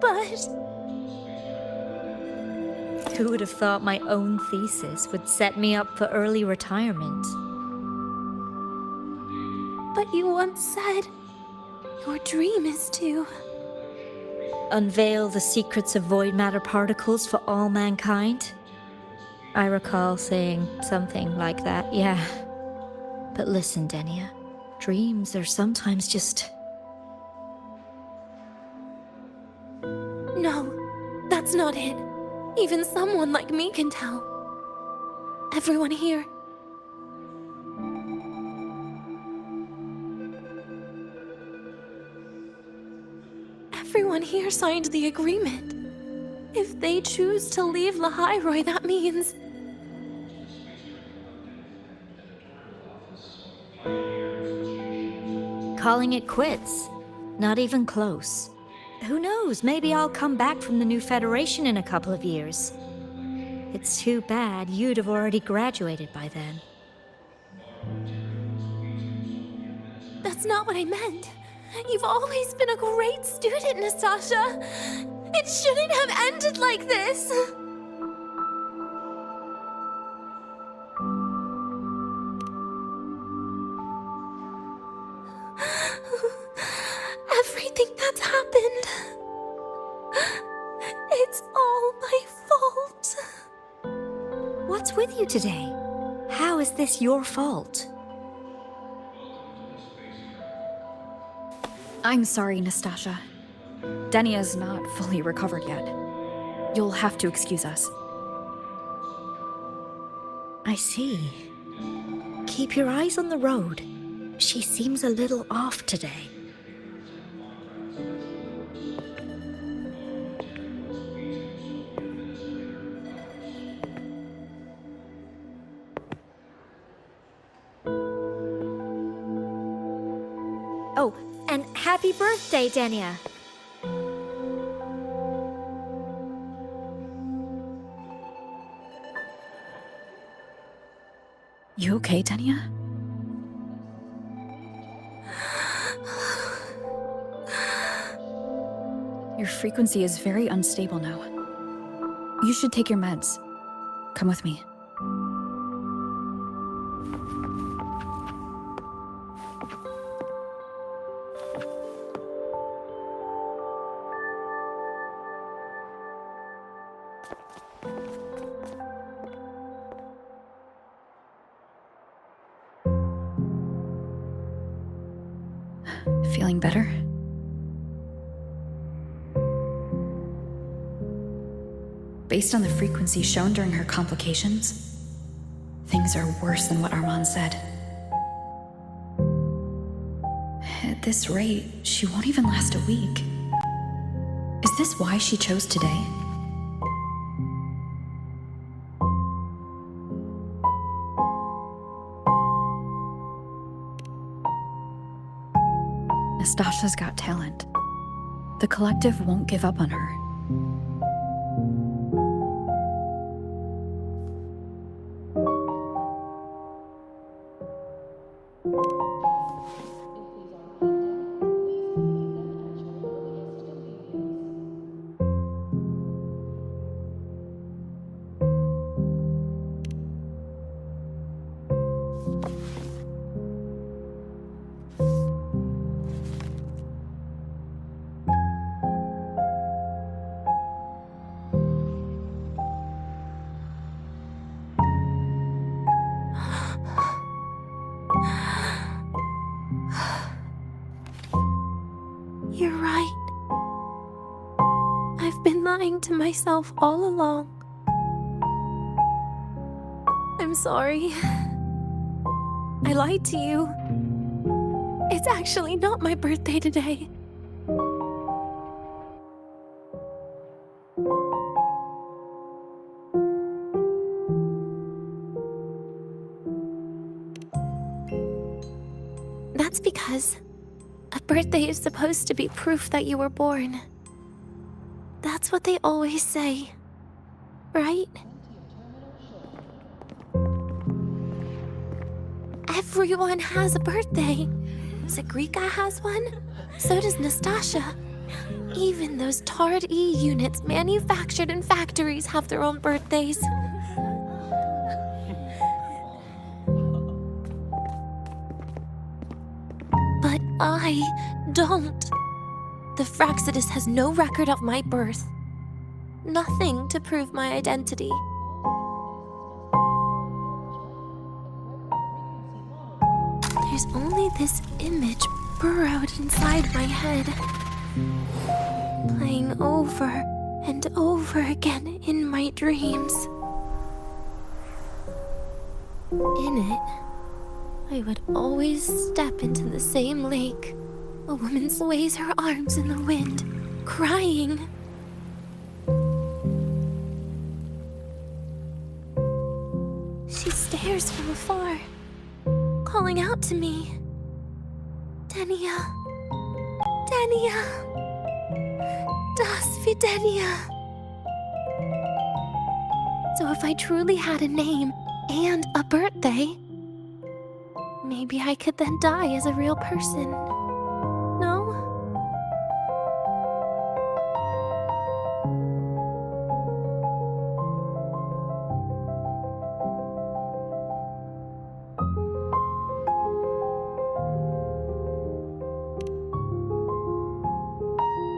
But... Who would have thought my own thesis would set me up for early retirement? But you once said your dream is to... Unveil the secrets of void matter particles for all mankind? I recall saying something like that, yeah. But listen, Denia, dreams are sometimes just... No, that's not it. Even someone like me can tell. Everyone here. Everyone here signed the agreement. If they choose to leave Lahairoi, that means... Calling it quits. Not even close. Who knows, maybe I'll come back from the new Federation in a couple of years. It's too bad you'd have already graduated by then. That's not what I meant. You've always been a great student, Nastasha. It shouldn't have ended like this. Everything that's happened... It's all my fault. What's with you today? How is this your fault? I'm sorry, Nastasha. Denia's not fully recovered yet. You'll have to excuse us. I see. Keep your eyes on the road. She seems a little off today. Oh, and happy birthday, Denia! You okay, Denia? Your frequency is very unstable now. You should take your meds. Come with me. Feeling better? Based on the frequency shown during her complications, things are worse than what Armand said. At this rate, she won't even last a week. Is this why she chose today? Nastasha's got talent. The collective won't give up on her. You're right. I've been lying to myself all along. I'm sorry. I lied to you. It's actually not my birthday today. That's because a birthday is supposed to be proof that you were born. That's what they always say, right? Everyone has a birthday. Zagrika has one. So does Nastasha. Even those tarred E units manufactured in factories have their own birthdays. But I don't. The Fraxidus has no record of my birth. Nothing to prove my identity. There's only this image burrowed inside my head, playing over and over again in my dreams. In it, I would always step into the same lake. A woman sways her arms in the wind, crying. She stares from afar, calling out to me. Denia. Denia. Das wie Denia. So if I truly had a name and a birthday, maybe I could then die as a real person. No?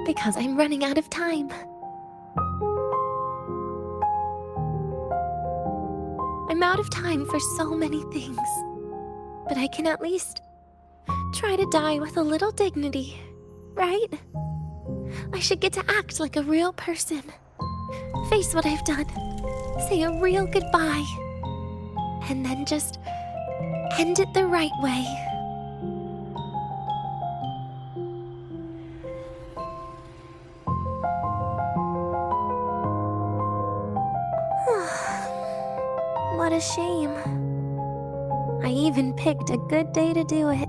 Because I'm running out of time. I'm out of time for so many things. But I can at least try to die with a little dignity, right? I should get to act like a real person. Face what I've done. Say a real goodbye. And then just end it the right way. What a shame. I even picked a good day to do it.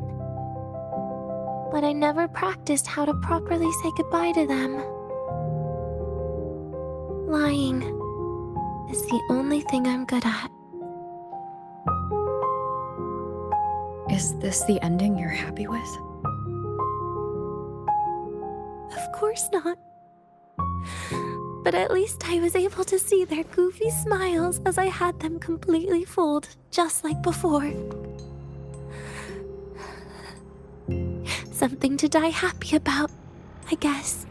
But I never practiced how to properly say goodbye to them. Lying is the only thing I'm good at. Is this the ending you're happy with? Of course not. But at least I was able to see their goofy smiles as I had them completely fooled, just like before. Something to die happy about, I guess.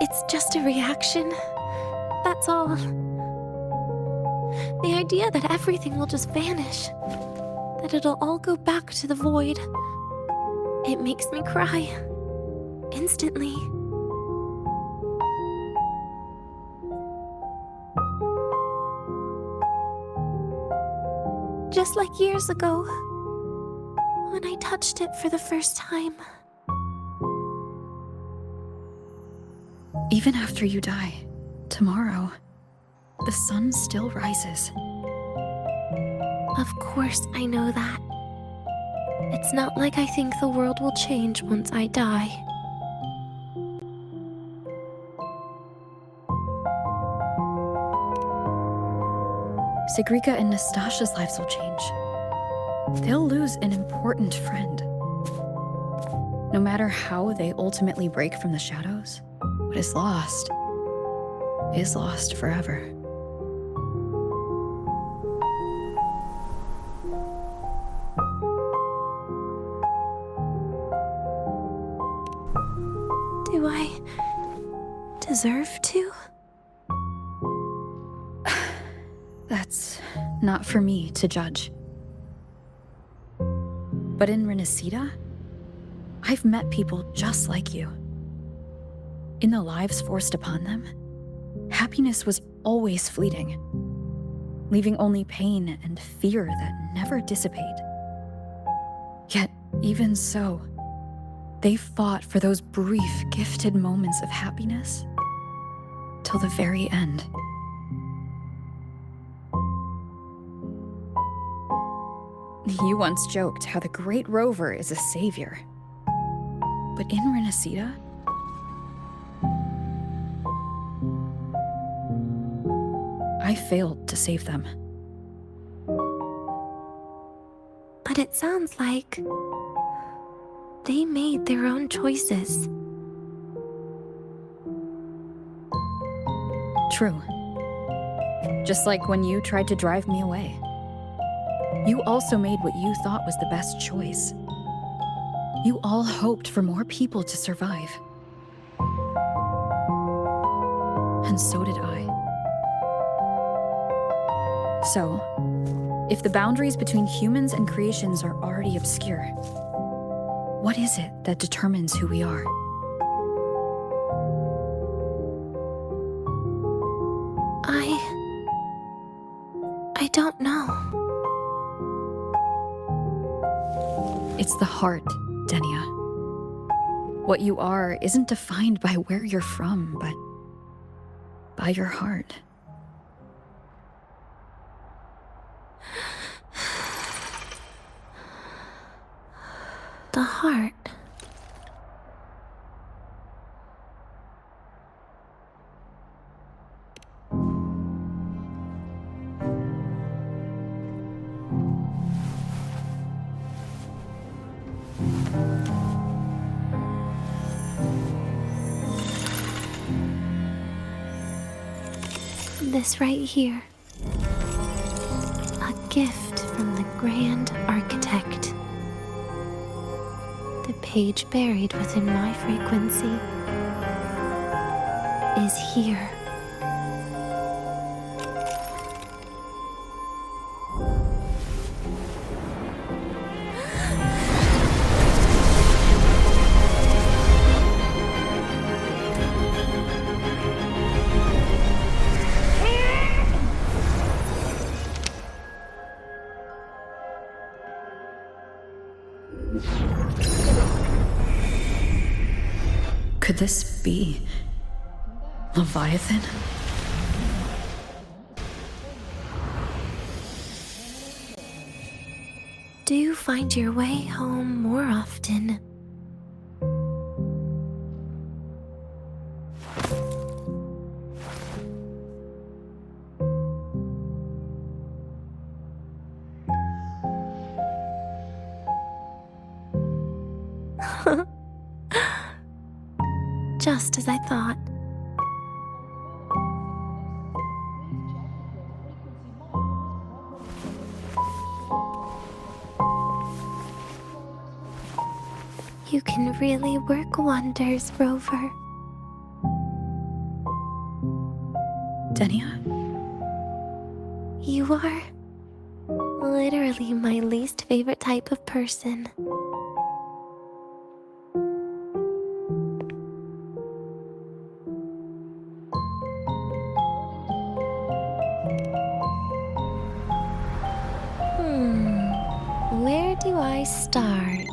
It's just a reaction. That's all. The idea that everything will just vanish, that it'll all go back to the void, it makes me cry. Instantly. Just like years ago, when I touched it for the first time. Even after you die, tomorrow, the sun still rises. Of course I know that. It's not like I think the world will change once I die. Sigrika and Nastasha's lives will change. They'll lose an important friend. No matter how they ultimately break from the shadows, what is lost forever. Do I deserve to? That's not for me to judge. But in Renacida, I've met people just like you. In the lives forced upon them, happiness was always fleeting, leaving only pain and fear that never dissipate. Yet, even so, they fought for those brief, gifted moments of happiness till the very end. You once joked how the great rover is a savior. But in Renacida? I failed to save them. But it sounds like they made their own choices. True. Just like when you tried to drive me away. You also made what you thought was the best choice. You all hoped for more people to survive. And so did I. So, if the boundaries between humans and creations are already obscure, what is it that determines who we are? I don't know. It's the heart, Denia. What you are isn't defined by where you're from, but by your heart. The heart. This right here. A gift from the Grand Architect. The page buried within my frequency is here. Could this be Leviathan? Do you find your way home more often? Just as I thought. You can really work wonders, Rover. Denia? You are literally my least favorite type of person. Where do I start?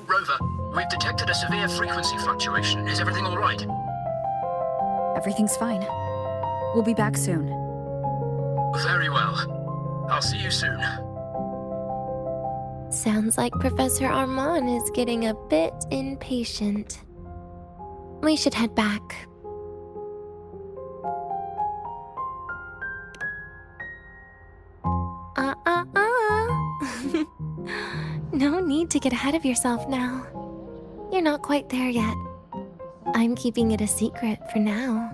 Rover, we've detected a severe frequency fluctuation. Is everything all right? Everything's fine. We'll be back soon. Very well. I'll see you soon. Sounds like Professor Armand is getting a bit impatient. We should head back. No need to get ahead of yourself now. You're not quite there yet. I'm keeping it a secret for now.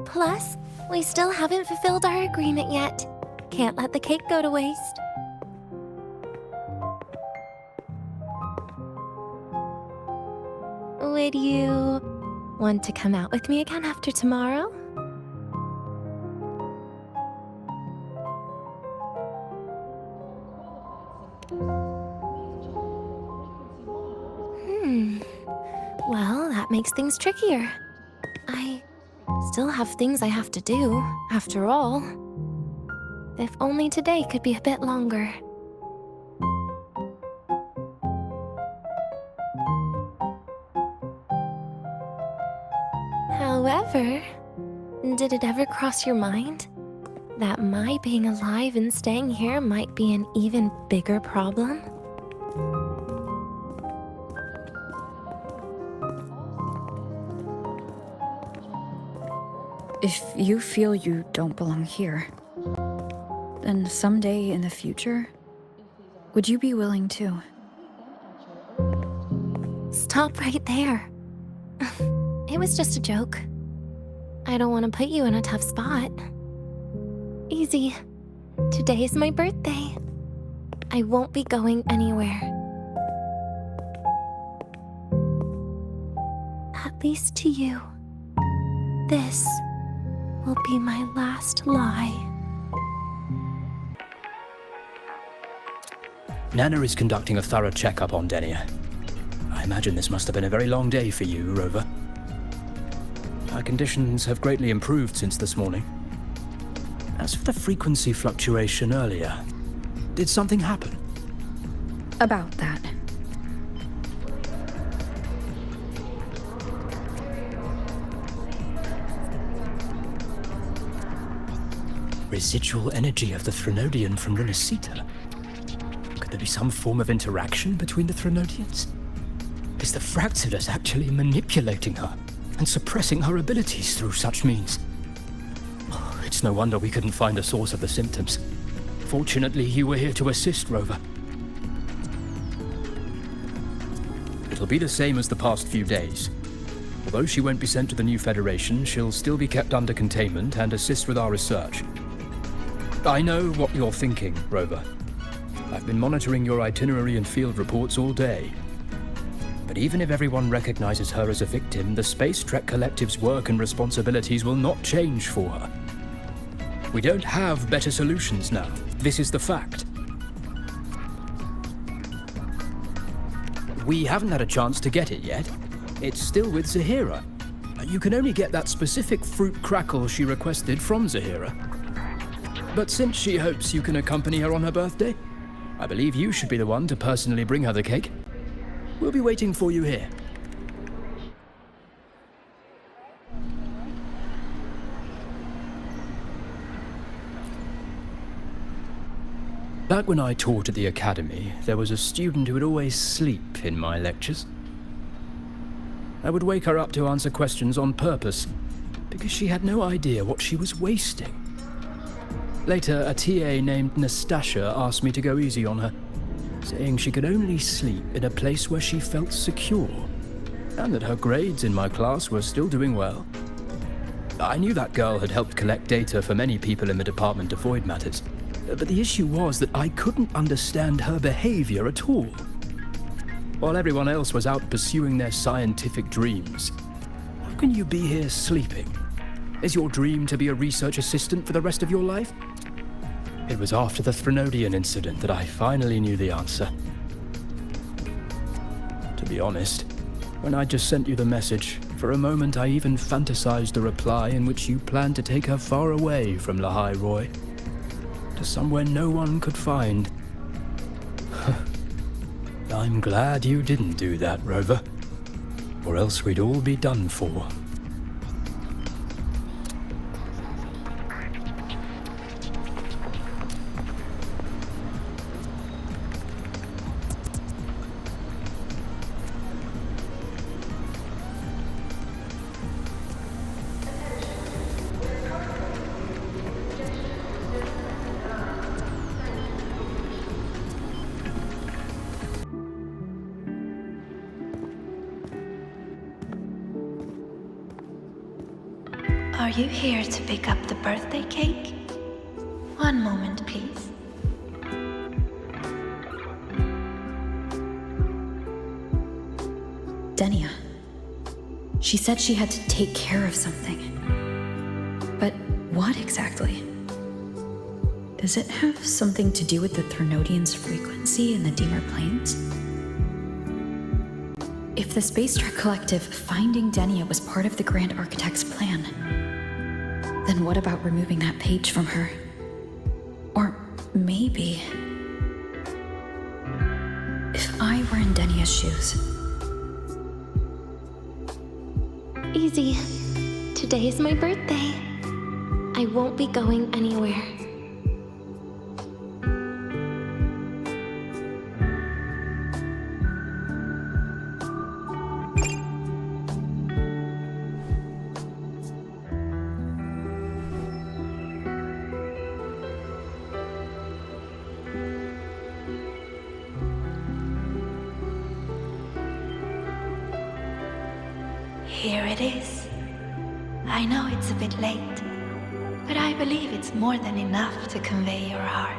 Plus, we still haven't fulfilled our agreement yet. Can't let the cake go to waste. Would you want to come out with me again after tomorrow? Well, that makes things trickier. I still have things I have to do, after all. If only today could be a bit longer. However, did it ever cross your mind? that my being alive and staying here might be an even bigger problem? If you feel you don't belong here, then someday in the future, would you be willing to? Stop right there. It was just a joke. I don't want to put you in a tough spot. Easy. Today is my birthday. I won't be going anywhere. At least to you. This will be my last lie. Nana is conducting a thorough checkup on Denia. I imagine this must have been a very long day for you, Rover. Her conditions have greatly improved since this morning. As for the frequency fluctuation earlier, did something happen? About that. Residual energy of the Threnodian from Lunacita. Could there be some form of interaction between the Threnodians? Is the Fractsidus actually manipulating her and suppressing her abilities through such means? Oh, it's no wonder we couldn't find the source of the symptoms. Fortunately, you were here to assist, Rover. It'll be the same as the past few days. Although she won't be sent to the new Federation, she'll still be kept under containment and assist with our research. I know what you're thinking, Rover. I've been monitoring your itinerary and field reports all day. But even if everyone recognizes her as a victim, the Space Trek Collective's work and responsibilities will not change for her. We don't have better solutions now. This is the fact. We haven't had a chance to get it yet. It's still with Zahira. You can only get that specific fruit crackle she requested from Zahira. But since she hopes you can accompany her on her birthday, I believe you should be the one to personally bring her the cake. We'll be waiting for you here. Back when I taught at the academy, there was a student who would always sleep in my lectures. I would wake her up to answer questions on purpose, because she had no idea what she was wasting. Later, a TA named Nastasia asked me to go easy on her, saying she could only sleep in a place where she felt secure, and that her grades in my class were still doing well. I knew that girl had helped collect data for many people in the Department of Void Matters, but the issue was that I couldn't understand her behavior at all. While everyone else was out pursuing their scientific dreams, how can you be here sleeping? Is your dream to be a research assistant for the rest of your life? It was after the Threnodian incident that I finally knew the answer. To be honest, when I just sent you the message, for a moment I even fantasized a reply in which you planned to take her far away from Lahai Roy, to somewhere no one could find. I'm glad you didn't do that, Rover, or else we'd all be done for. Are you here to pick up the birthday cake? One moment, please. Denia. She said she had to take care of something. But what exactly? Does it have something to do with the Threnodian's frequency in the Deemer Plains? If the Space Trek Collective finding Denia was part of the Grand Architect's plan, then what about removing that page from her? Or maybe... if I were in Denia's shoes... Easy. Today is my birthday. I won't be going anywhere. Here it is. I know it's a bit late, but I believe it's more than enough to convey your heart.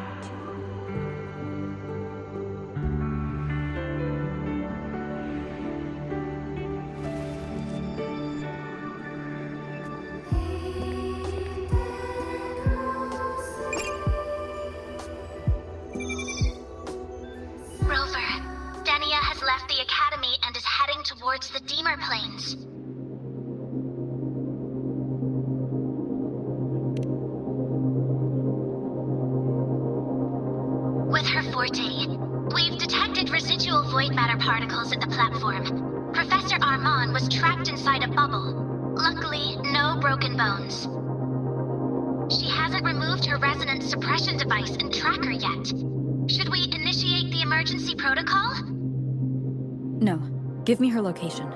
Rover, Denia has left the Academy and is heading towards the Deemer Plains. With her forte, we've detected residual void matter particles at the platform. Professor Armand was trapped inside a bubble. Luckily, no broken bones. She hasn't removed her resonance suppression device and tracker yet. Should we initiate the emergency protocol? No. Give me her location.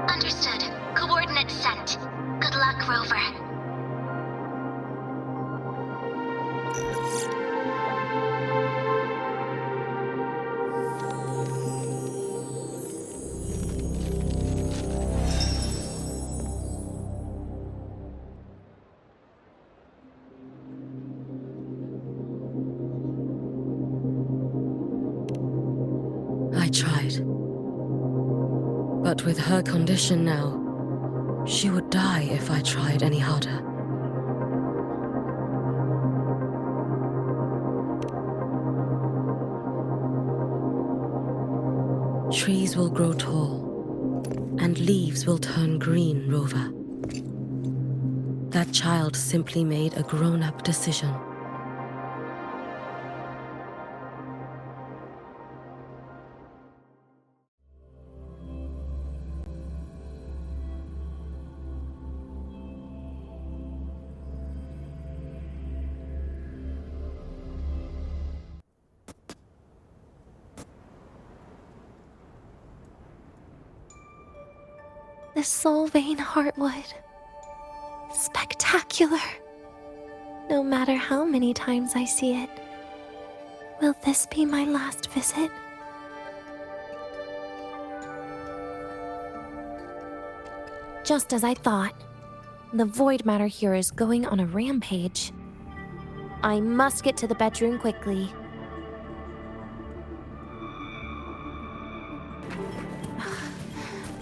Understood. Coordinates sent. Good luck, Rover. I tried. But with her condition now, she would die if I tried any harder. Trees will grow tall, and leaves will turn green, Rover. That child simply made a grown-up decision. The Soul Vein Heartwood. Spectacular. No matter how many times I see it. Will this be my last visit? Just as I thought. The void matter here is going on a rampage. I must get to the bedroom quickly.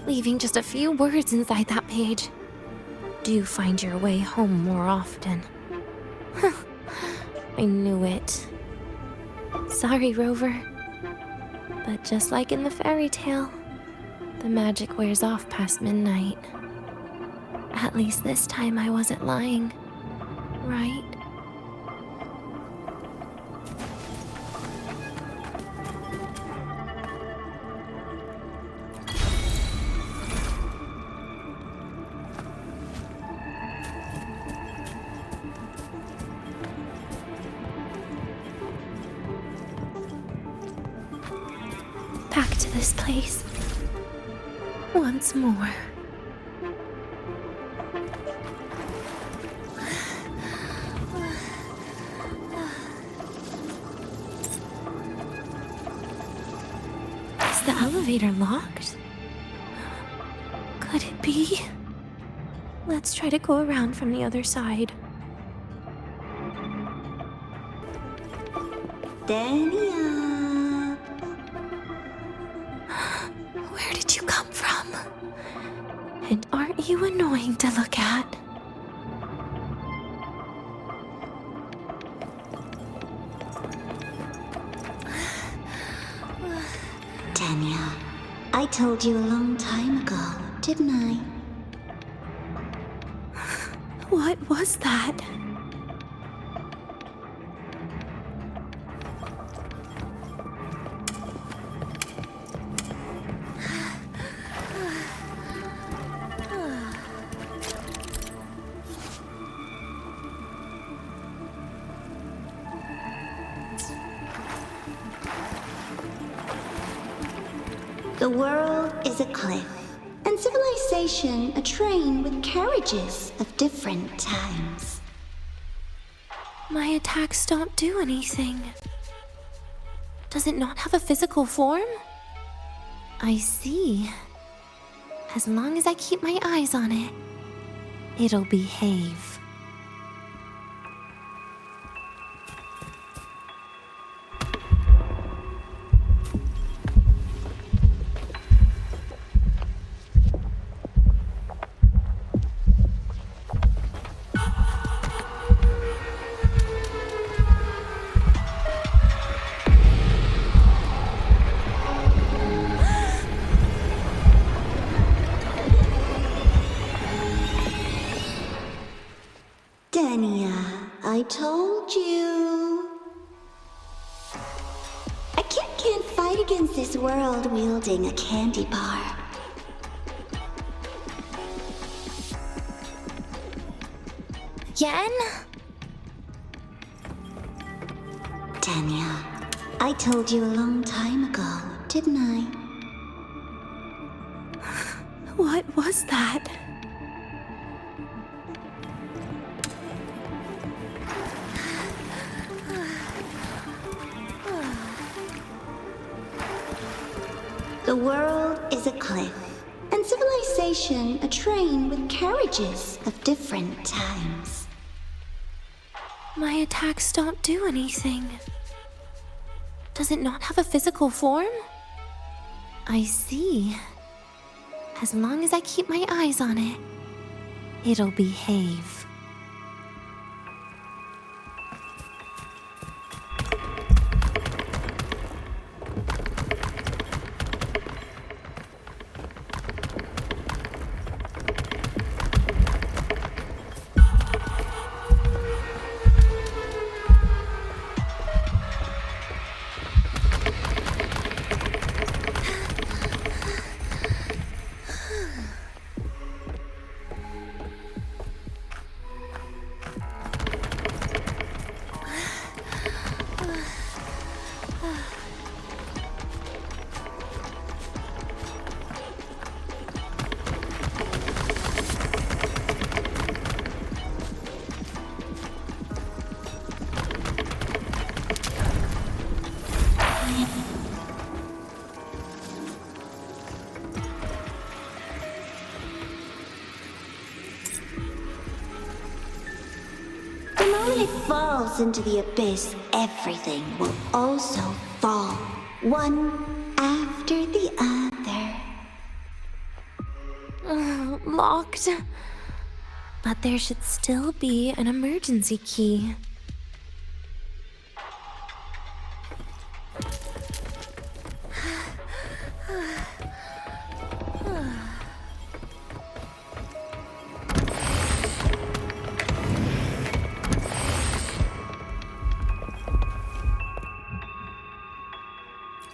Leaving just a few words inside that page. Do find your way home more often. I knew it. Sorry, Rover. But just like in the fairy tale, the magic wears off past midnight. At least this time I wasn't lying, right? Back to this place. Once more. Is the elevator locked? Could it be? Let's try to go around from the other side. Denia! Where did you come from? And aren't you annoying to look at? Denia, I told you a long time ago, didn't I? What was that? The world is a cliff, and civilization a train with carriages of different times. My attacks don't do anything. Does it not have a physical form? I see. As long as I keep my eyes on it, it'll behave. Denia, I told you. A kid can't fight against this world wielding a candy bar. Yen? Denia, I told you a long time ago, didn't I? What was that? The world is a cliff, and civilization a train with carriages of different times. My attacks don't do anything. Does it not have a physical form? I see. As long as I keep my eyes on it, it'll behave. When it falls into the abyss, everything will also fall, one after the other. Locked. But there should still be an emergency key.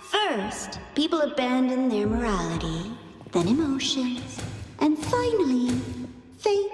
First, people abandon their morality, then emotions, and finally, faith.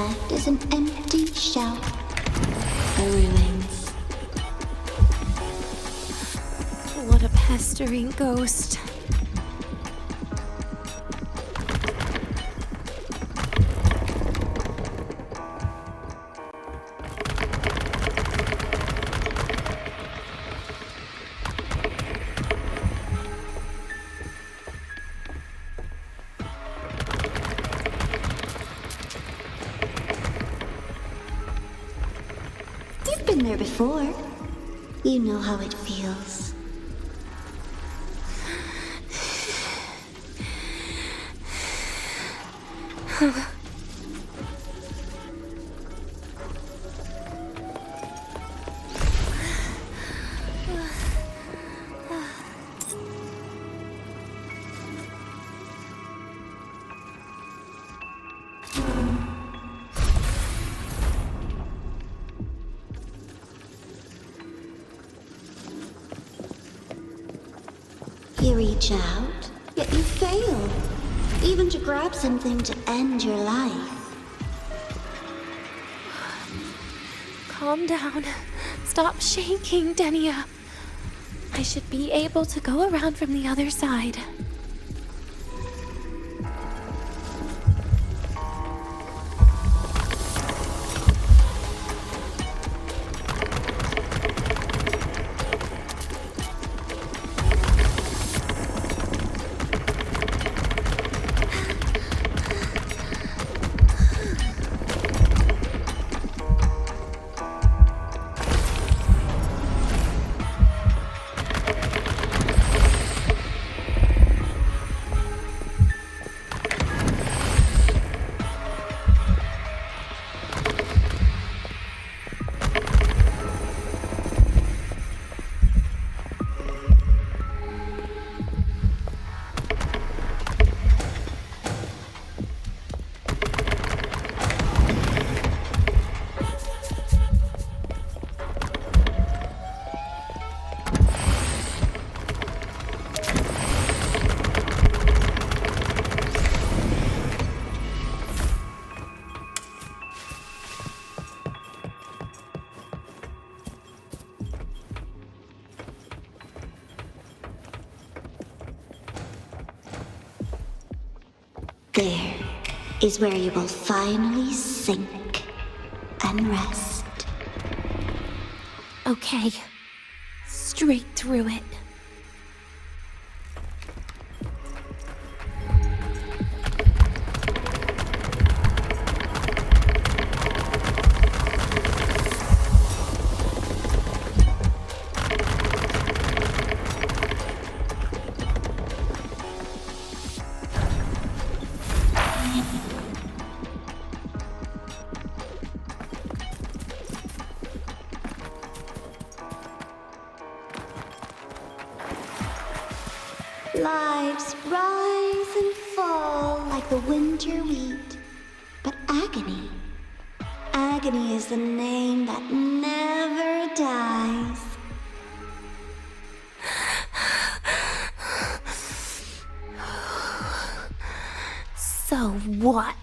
left is an empty shell. The ruins. What a pestering ghost. You've been there before. You know how it feels. You reach out, yet you fail. Even to grab something to end your life. Calm down. Stop shaking, Denia. I should be able to go around from the other side. There is where you will finally sink and rest. Okay. Straight through it. Lives rise and fall like the winter wheat. But agony, agony is the name that never dies. So what?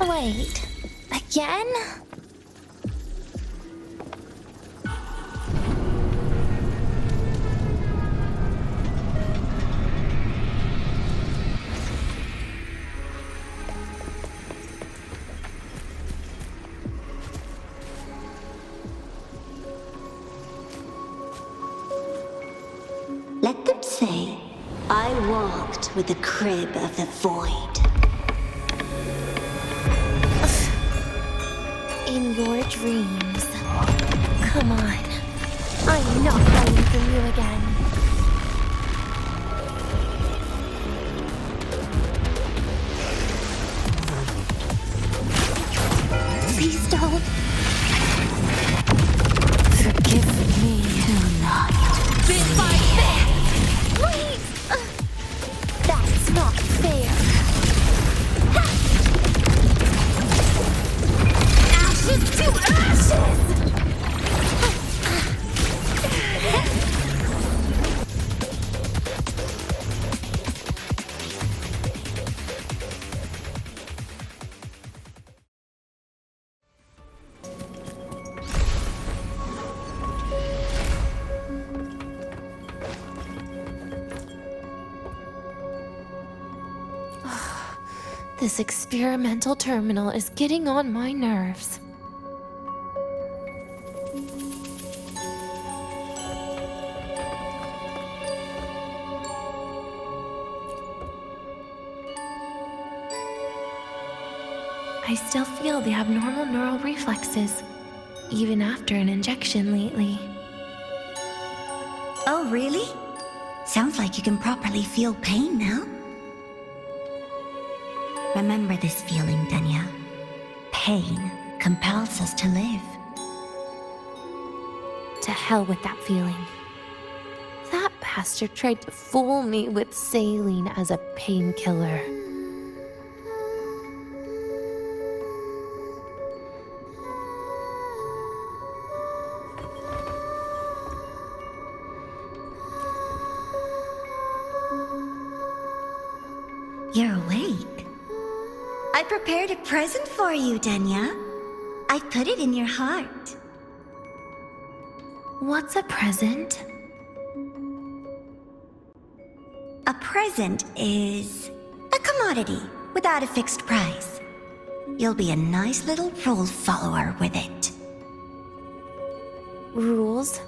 Wait, again? Let them say, I walked with the crib of the void. In your dreams. Come on. I'm not running from you again. Please don't. Forgive me. This experimental terminal is getting on my nerves. I still feel the abnormal neural reflexes, even after an injection lately. Oh, really? Sounds like you can properly feel pain now. Remember this feeling, Denia. Pain compels us to live. To hell with that feeling. That bastard tried to fool me with saline as a painkiller. You're awake. I prepared a present for you, Denia. I put it in your heart. What's a present? A present is a commodity without a fixed price. You'll be a nice little rule follower with it. Rules?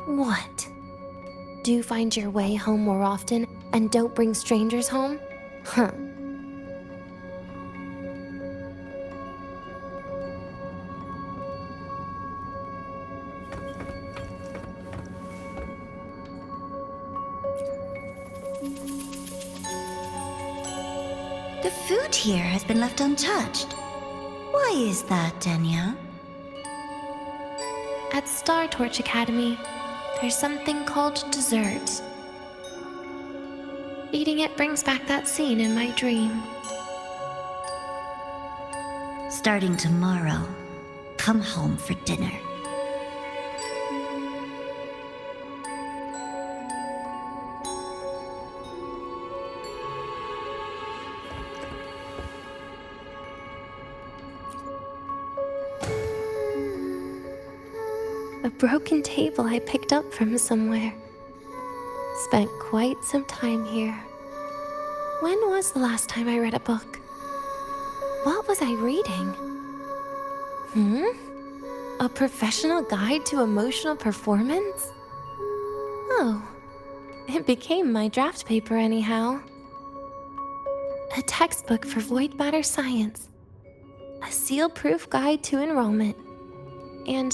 What? Do you find your way home more often and don't bring strangers home? Huh. The food here has been left untouched. Why is that, Denia? At Startorch Academy, there's something called dessert. Eating it brings back that scene in my dream. Starting tomorrow, come home for dinner. A broken table I picked up from somewhere. Spent quite some time here. When was the last time I read a book? What was I reading? A professional guide to emotional performance? Oh, it became my draft paper anyhow. A textbook for void matter science. A seal-proof guide to enrollment. And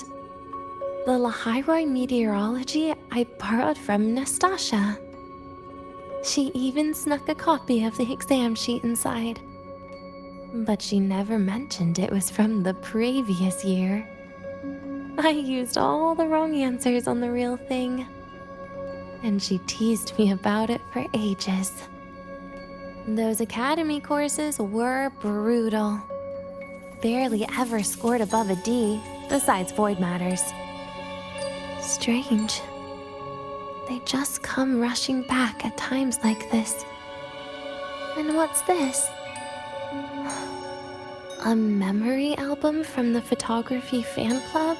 the Lahairoi meteorology I borrowed from Nastasha. She even snuck a copy of the exam sheet inside. But she never mentioned it was from the previous year. I used all the wrong answers on the real thing. And she teased me about it for ages. Those academy courses were brutal. Barely ever scored above a D, besides void matters. Strange. They just come rushing back at times like this. And what's this? A memory album from the photography fan club?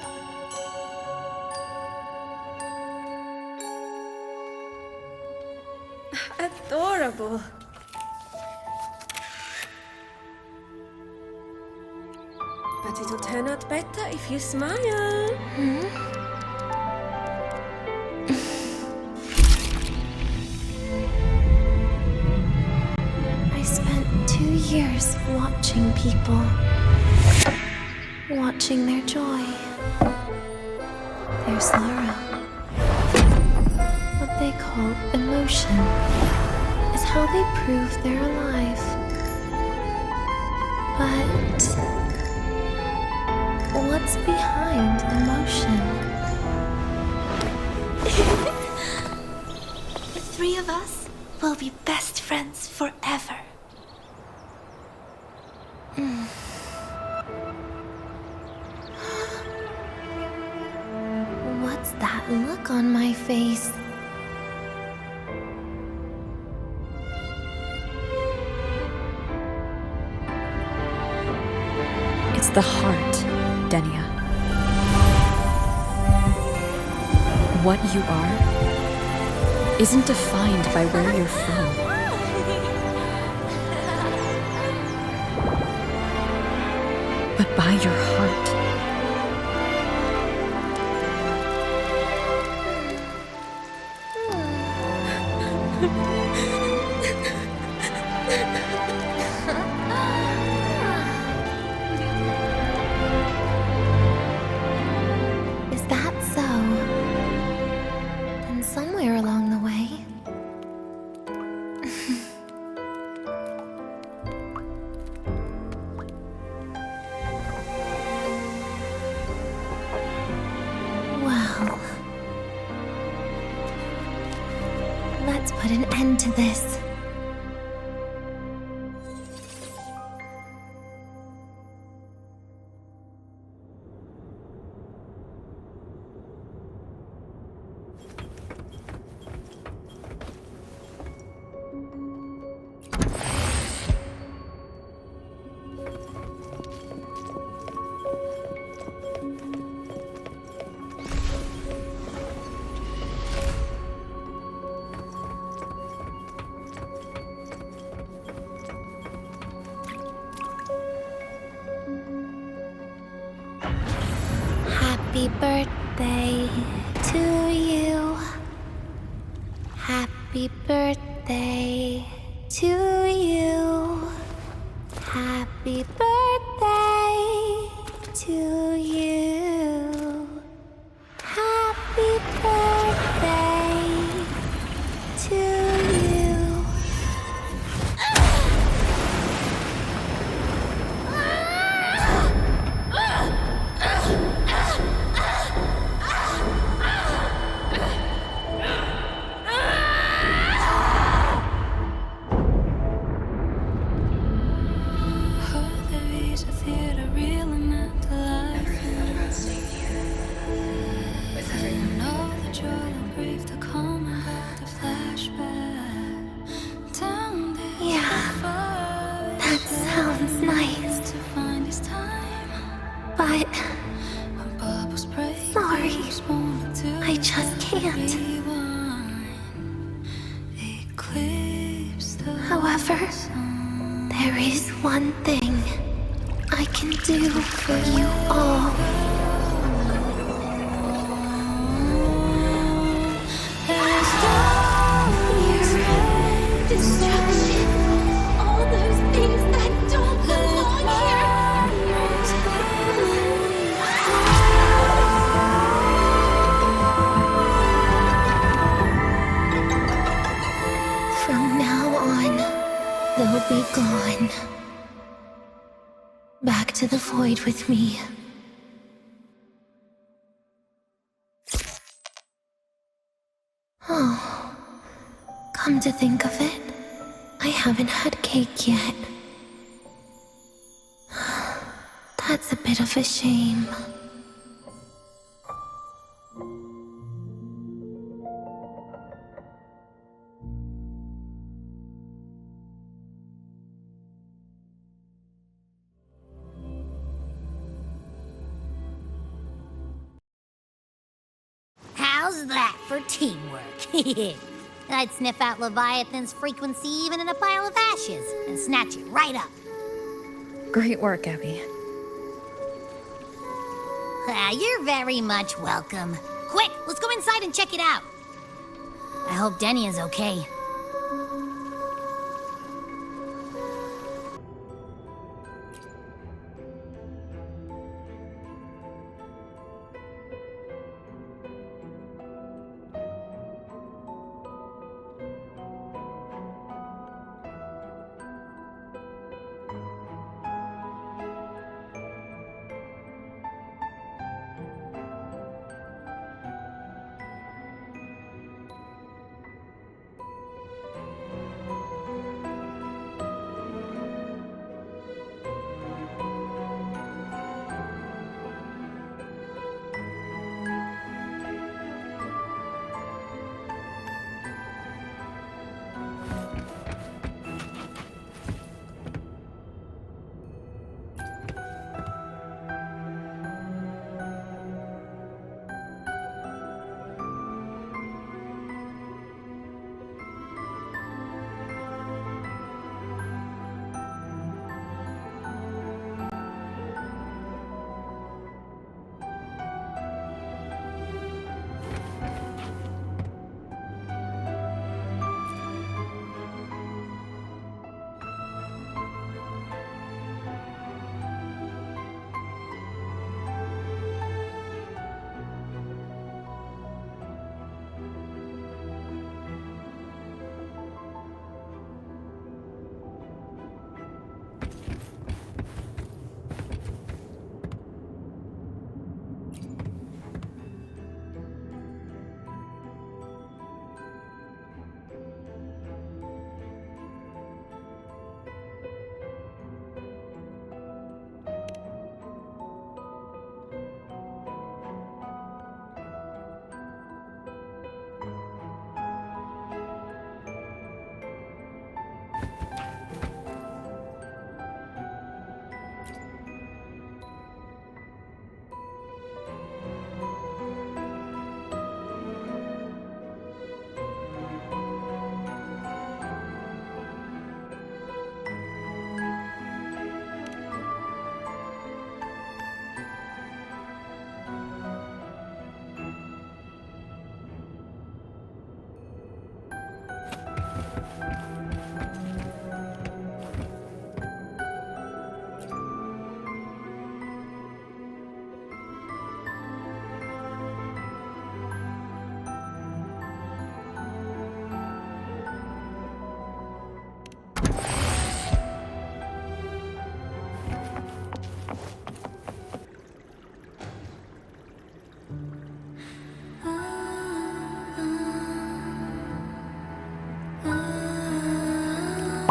Adorable. But it'll turn out better if you smile. I spent 2 years watching people. Watching their joy. Their sorrow. What they call emotion is how they prove they're alive. But what's behind emotion? The three of us will be best friends forever. What's that look on my face? It's the heart, Denia. What you are isn't defined by where you're from. by your heart. Is that so? Then somewhere along the way... Well... Let's put an end to this. Happy birthday to you. Happy birthday to you. Happy birthday to you. Happy birthday to you. However, there is one thing I can do for you all. Fear, destruction, all those things that don't belong here. From now on, they'll be gone. Back to the void with me. Oh, come to think of it, I haven't had cake yet. That's a bit of a shame. How's that for teamwork? I'd sniff out Leviathan's frequency even in a pile of ashes and snatch it right up. Great work, Abby. You're very much welcome. Quick, let's go inside and check it out. I hope Denia's okay.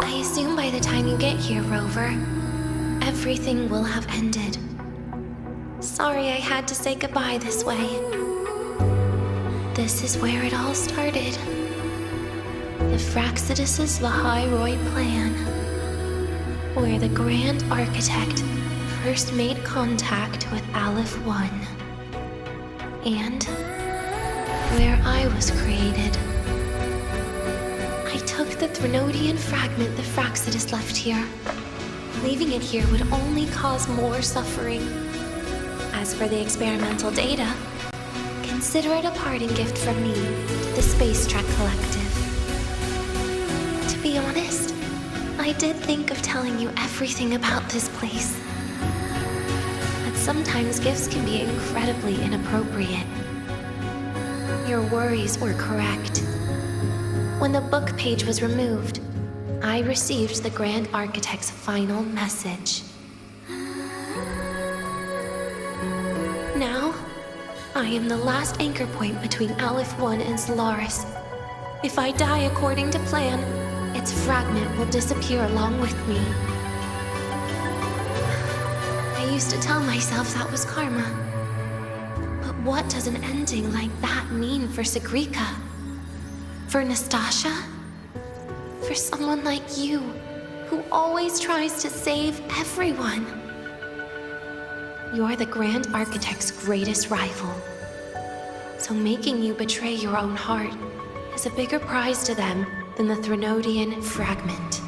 I assume by the time you get here, Rover, everything will have ended. Sorry I had to say goodbye this way. This is where it all started. The Fraxidus' Lahairoi plan, where the Grand Architect first made contact with Aleph 1, and where I was created. I took the Threnodian fragment the Fraxidus left here. Leaving it here would only cause more suffering. As for the experimental data, consider it a parting gift from me to the Space Trek Collective. To be honest, I did think of telling you everything about this place. But sometimes gifts can be incredibly inappropriate. Your worries were correct. When the book page was removed, I received the Grand Architect's final message. Now, I am the last anchor point between Aleph 1 and Solaris. If I die according to plan, its fragment will disappear along with me. I used to tell myself that was karma. But what does an ending like that mean for Segrika? For Nastasha? For someone like you, who always tries to save everyone? You're the Grand Architect's greatest rival. So making you betray your own heart is a bigger prize to them than the Threnodian fragment.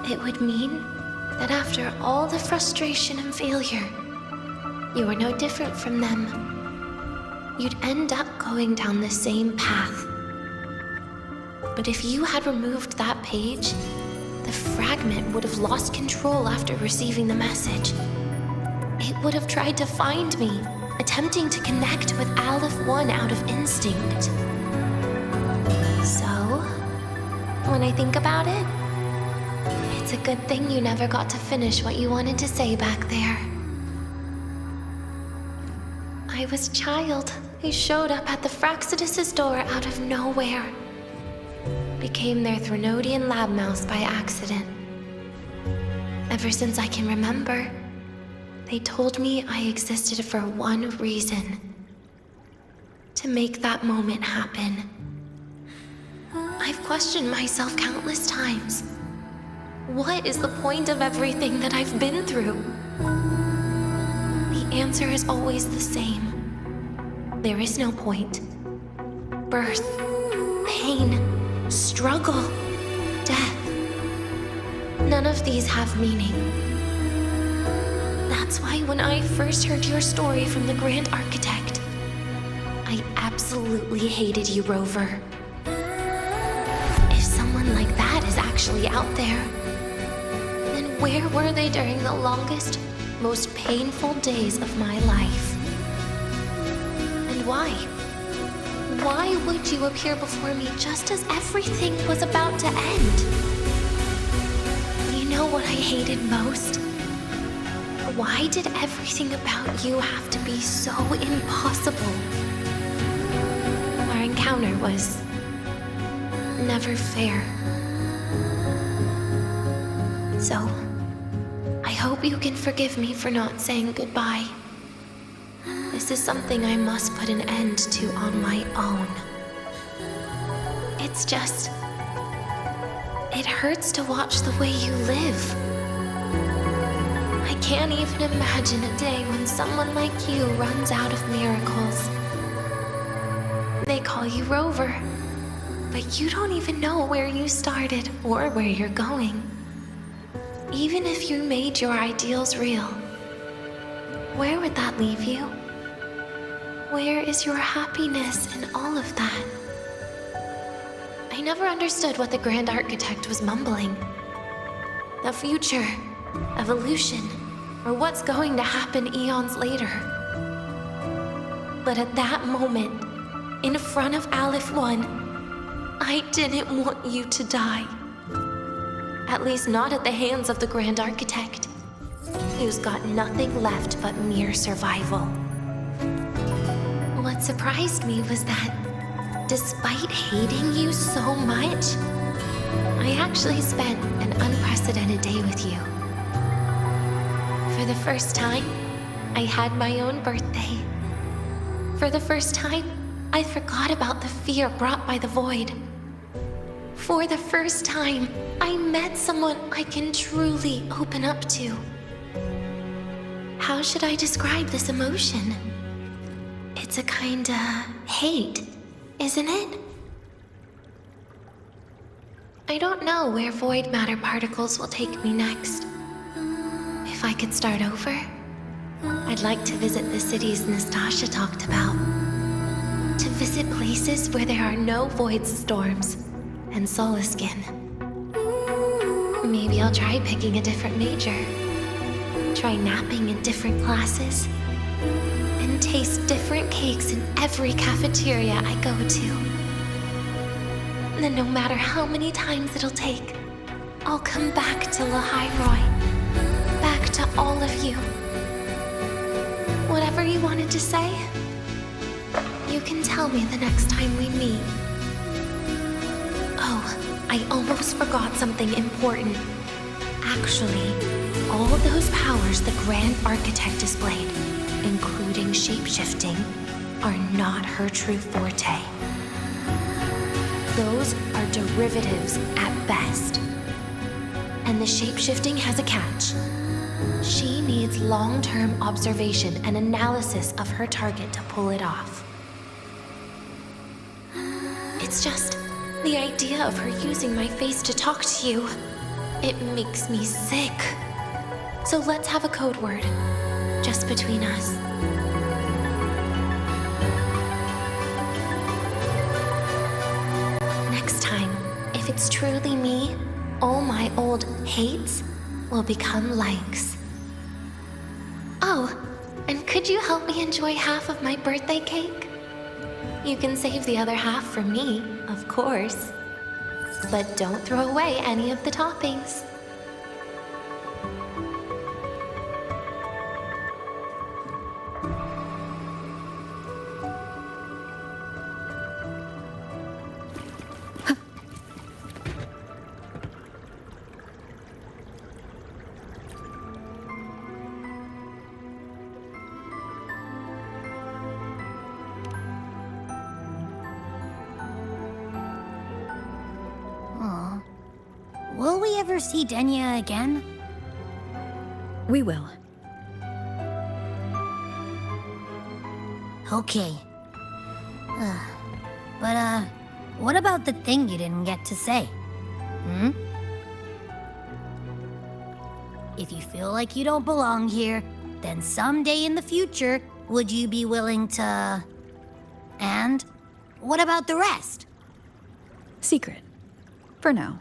It would mean that after all the frustration and failure, you are no different from them. You'd end up going down the same path. But if you had removed that page, the fragment would have lost control after receiving the message. It would have tried to find me, attempting to connect with Aleph 1 out of instinct. So, when I think about it, it's a good thing you never got to finish what you wanted to say back there. I was a child who showed up at the Fraxidus' door out of nowhere. Became their Threnodian lab mouse by accident. Ever since I can remember, they told me I existed for one reason. To make that moment happen. I've questioned myself countless times. What is the point of everything that I've been through? The answer is always the same. There is no point. Birth, pain, struggle, death. None of these have meaning. That's why when I first heard your story from the Grand Architect, I absolutely hated you, Rover. If someone like that is actually out there, then where were they during the longest, most painful days of my life? And why? Why would you appear before me just as everything was about to end? You know what I hated most? Why did everything about you have to be so impossible? Our encounter was never fair. So, I hope you can forgive me for not saying goodbye. This is something I must put an end to on my own. It's just... it hurts to watch the way you live. I can't even imagine a day when someone like you runs out of miracles. They call you Rover, but you don't even know where you started or where you're going. Even if you made your ideals real, where would that leave you? Where is your happiness in all of that? I never understood what the Grand Architect was mumbling. The future, evolution, or what's going to happen eons later. But at that moment, in front of Aleph 1, I didn't want you to die. At least not at the hands of the Grand Architect, who's got nothing left but mere survival. What surprised me was that, despite hating you so much, I actually spent an unprecedented day with you. For the first time, I had my own birthday. For the first time, I forgot about the fear brought by the void. For the first time, I met someone I can truly open up to. How should I describe this emotion? It's a kinda hate, isn't it? I don't know where void matter particles will take me next. If I could start over, I'd like to visit the cities Nastasha talked about. To visit places where there are no void storms and Solaskin. Maybe I'll try picking a different major. Try napping in different classes. And taste different cakes in every cafeteria I go to. Then no matter how many times it'll take, I'll come back to Lahairoi. Back to all of you. Whatever you wanted to say, you can tell me the next time we meet. Oh, I almost forgot something important. Actually, all those powers the Grand Architect displayed, including shapeshifting, are not her true forte. Those are derivatives at best. And the shapeshifting has a catch. She needs long-term observation and analysis of her target to pull it off. It's just the idea of her using my face to talk to you. It makes me sick. So let's have a code word, just between us. Next time, if it's truly me, all my old hates will become likes. Oh, and could you help me enjoy half of my birthday cake? You can save the other half for me, of course. But don't throw away any of the toppings. Will we ever see Denia again? We will. Okay. But, what about the thing you didn't get to say? If you feel like you don't belong here, then someday in the future, would you be willing to... And what about the rest? Secret. For now.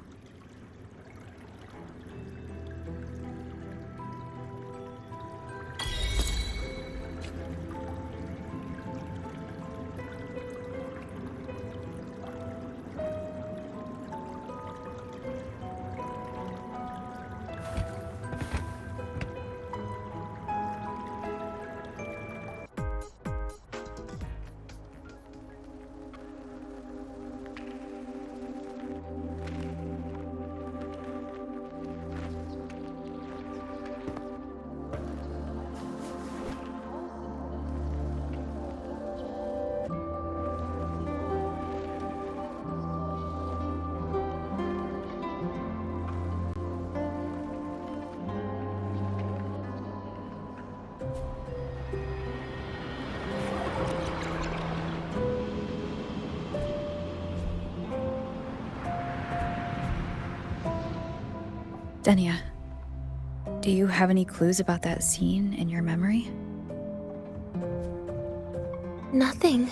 Denia, do you have any clues about that scene in your memory? Nothing.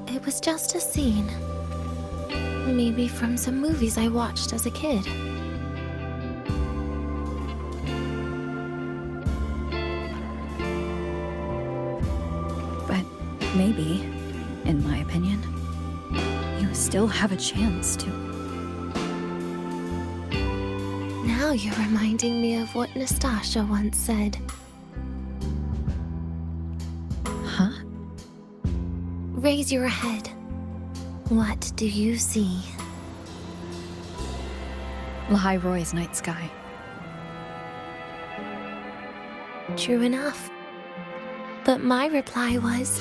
It was just a scene. Maybe from some movies I watched as a kid. But maybe, in my opinion, you still have a chance to... Now you're reminding me of what Nastasha once said. Huh? Raise your head. What do you see? Lahai Roy's night sky. True enough. But my reply was...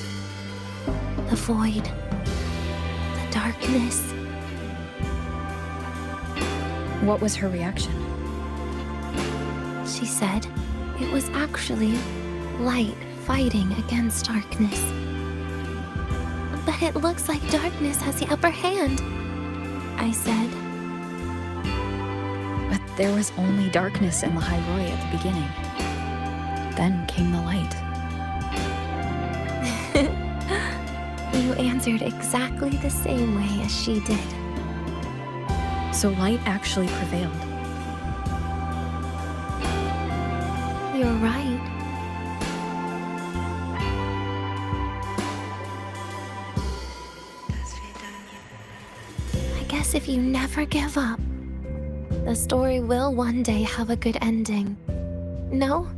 the void. The darkness. What was her reaction? She said it was actually light fighting against darkness. But it looks like darkness has the upper hand, I said. But there was only darkness in Lahai Roy at the beginning. Then came the light. You answered exactly the same way as she did. So light actually prevailed. You're right. I guess if you never give up, the story will one day have a good ending. No?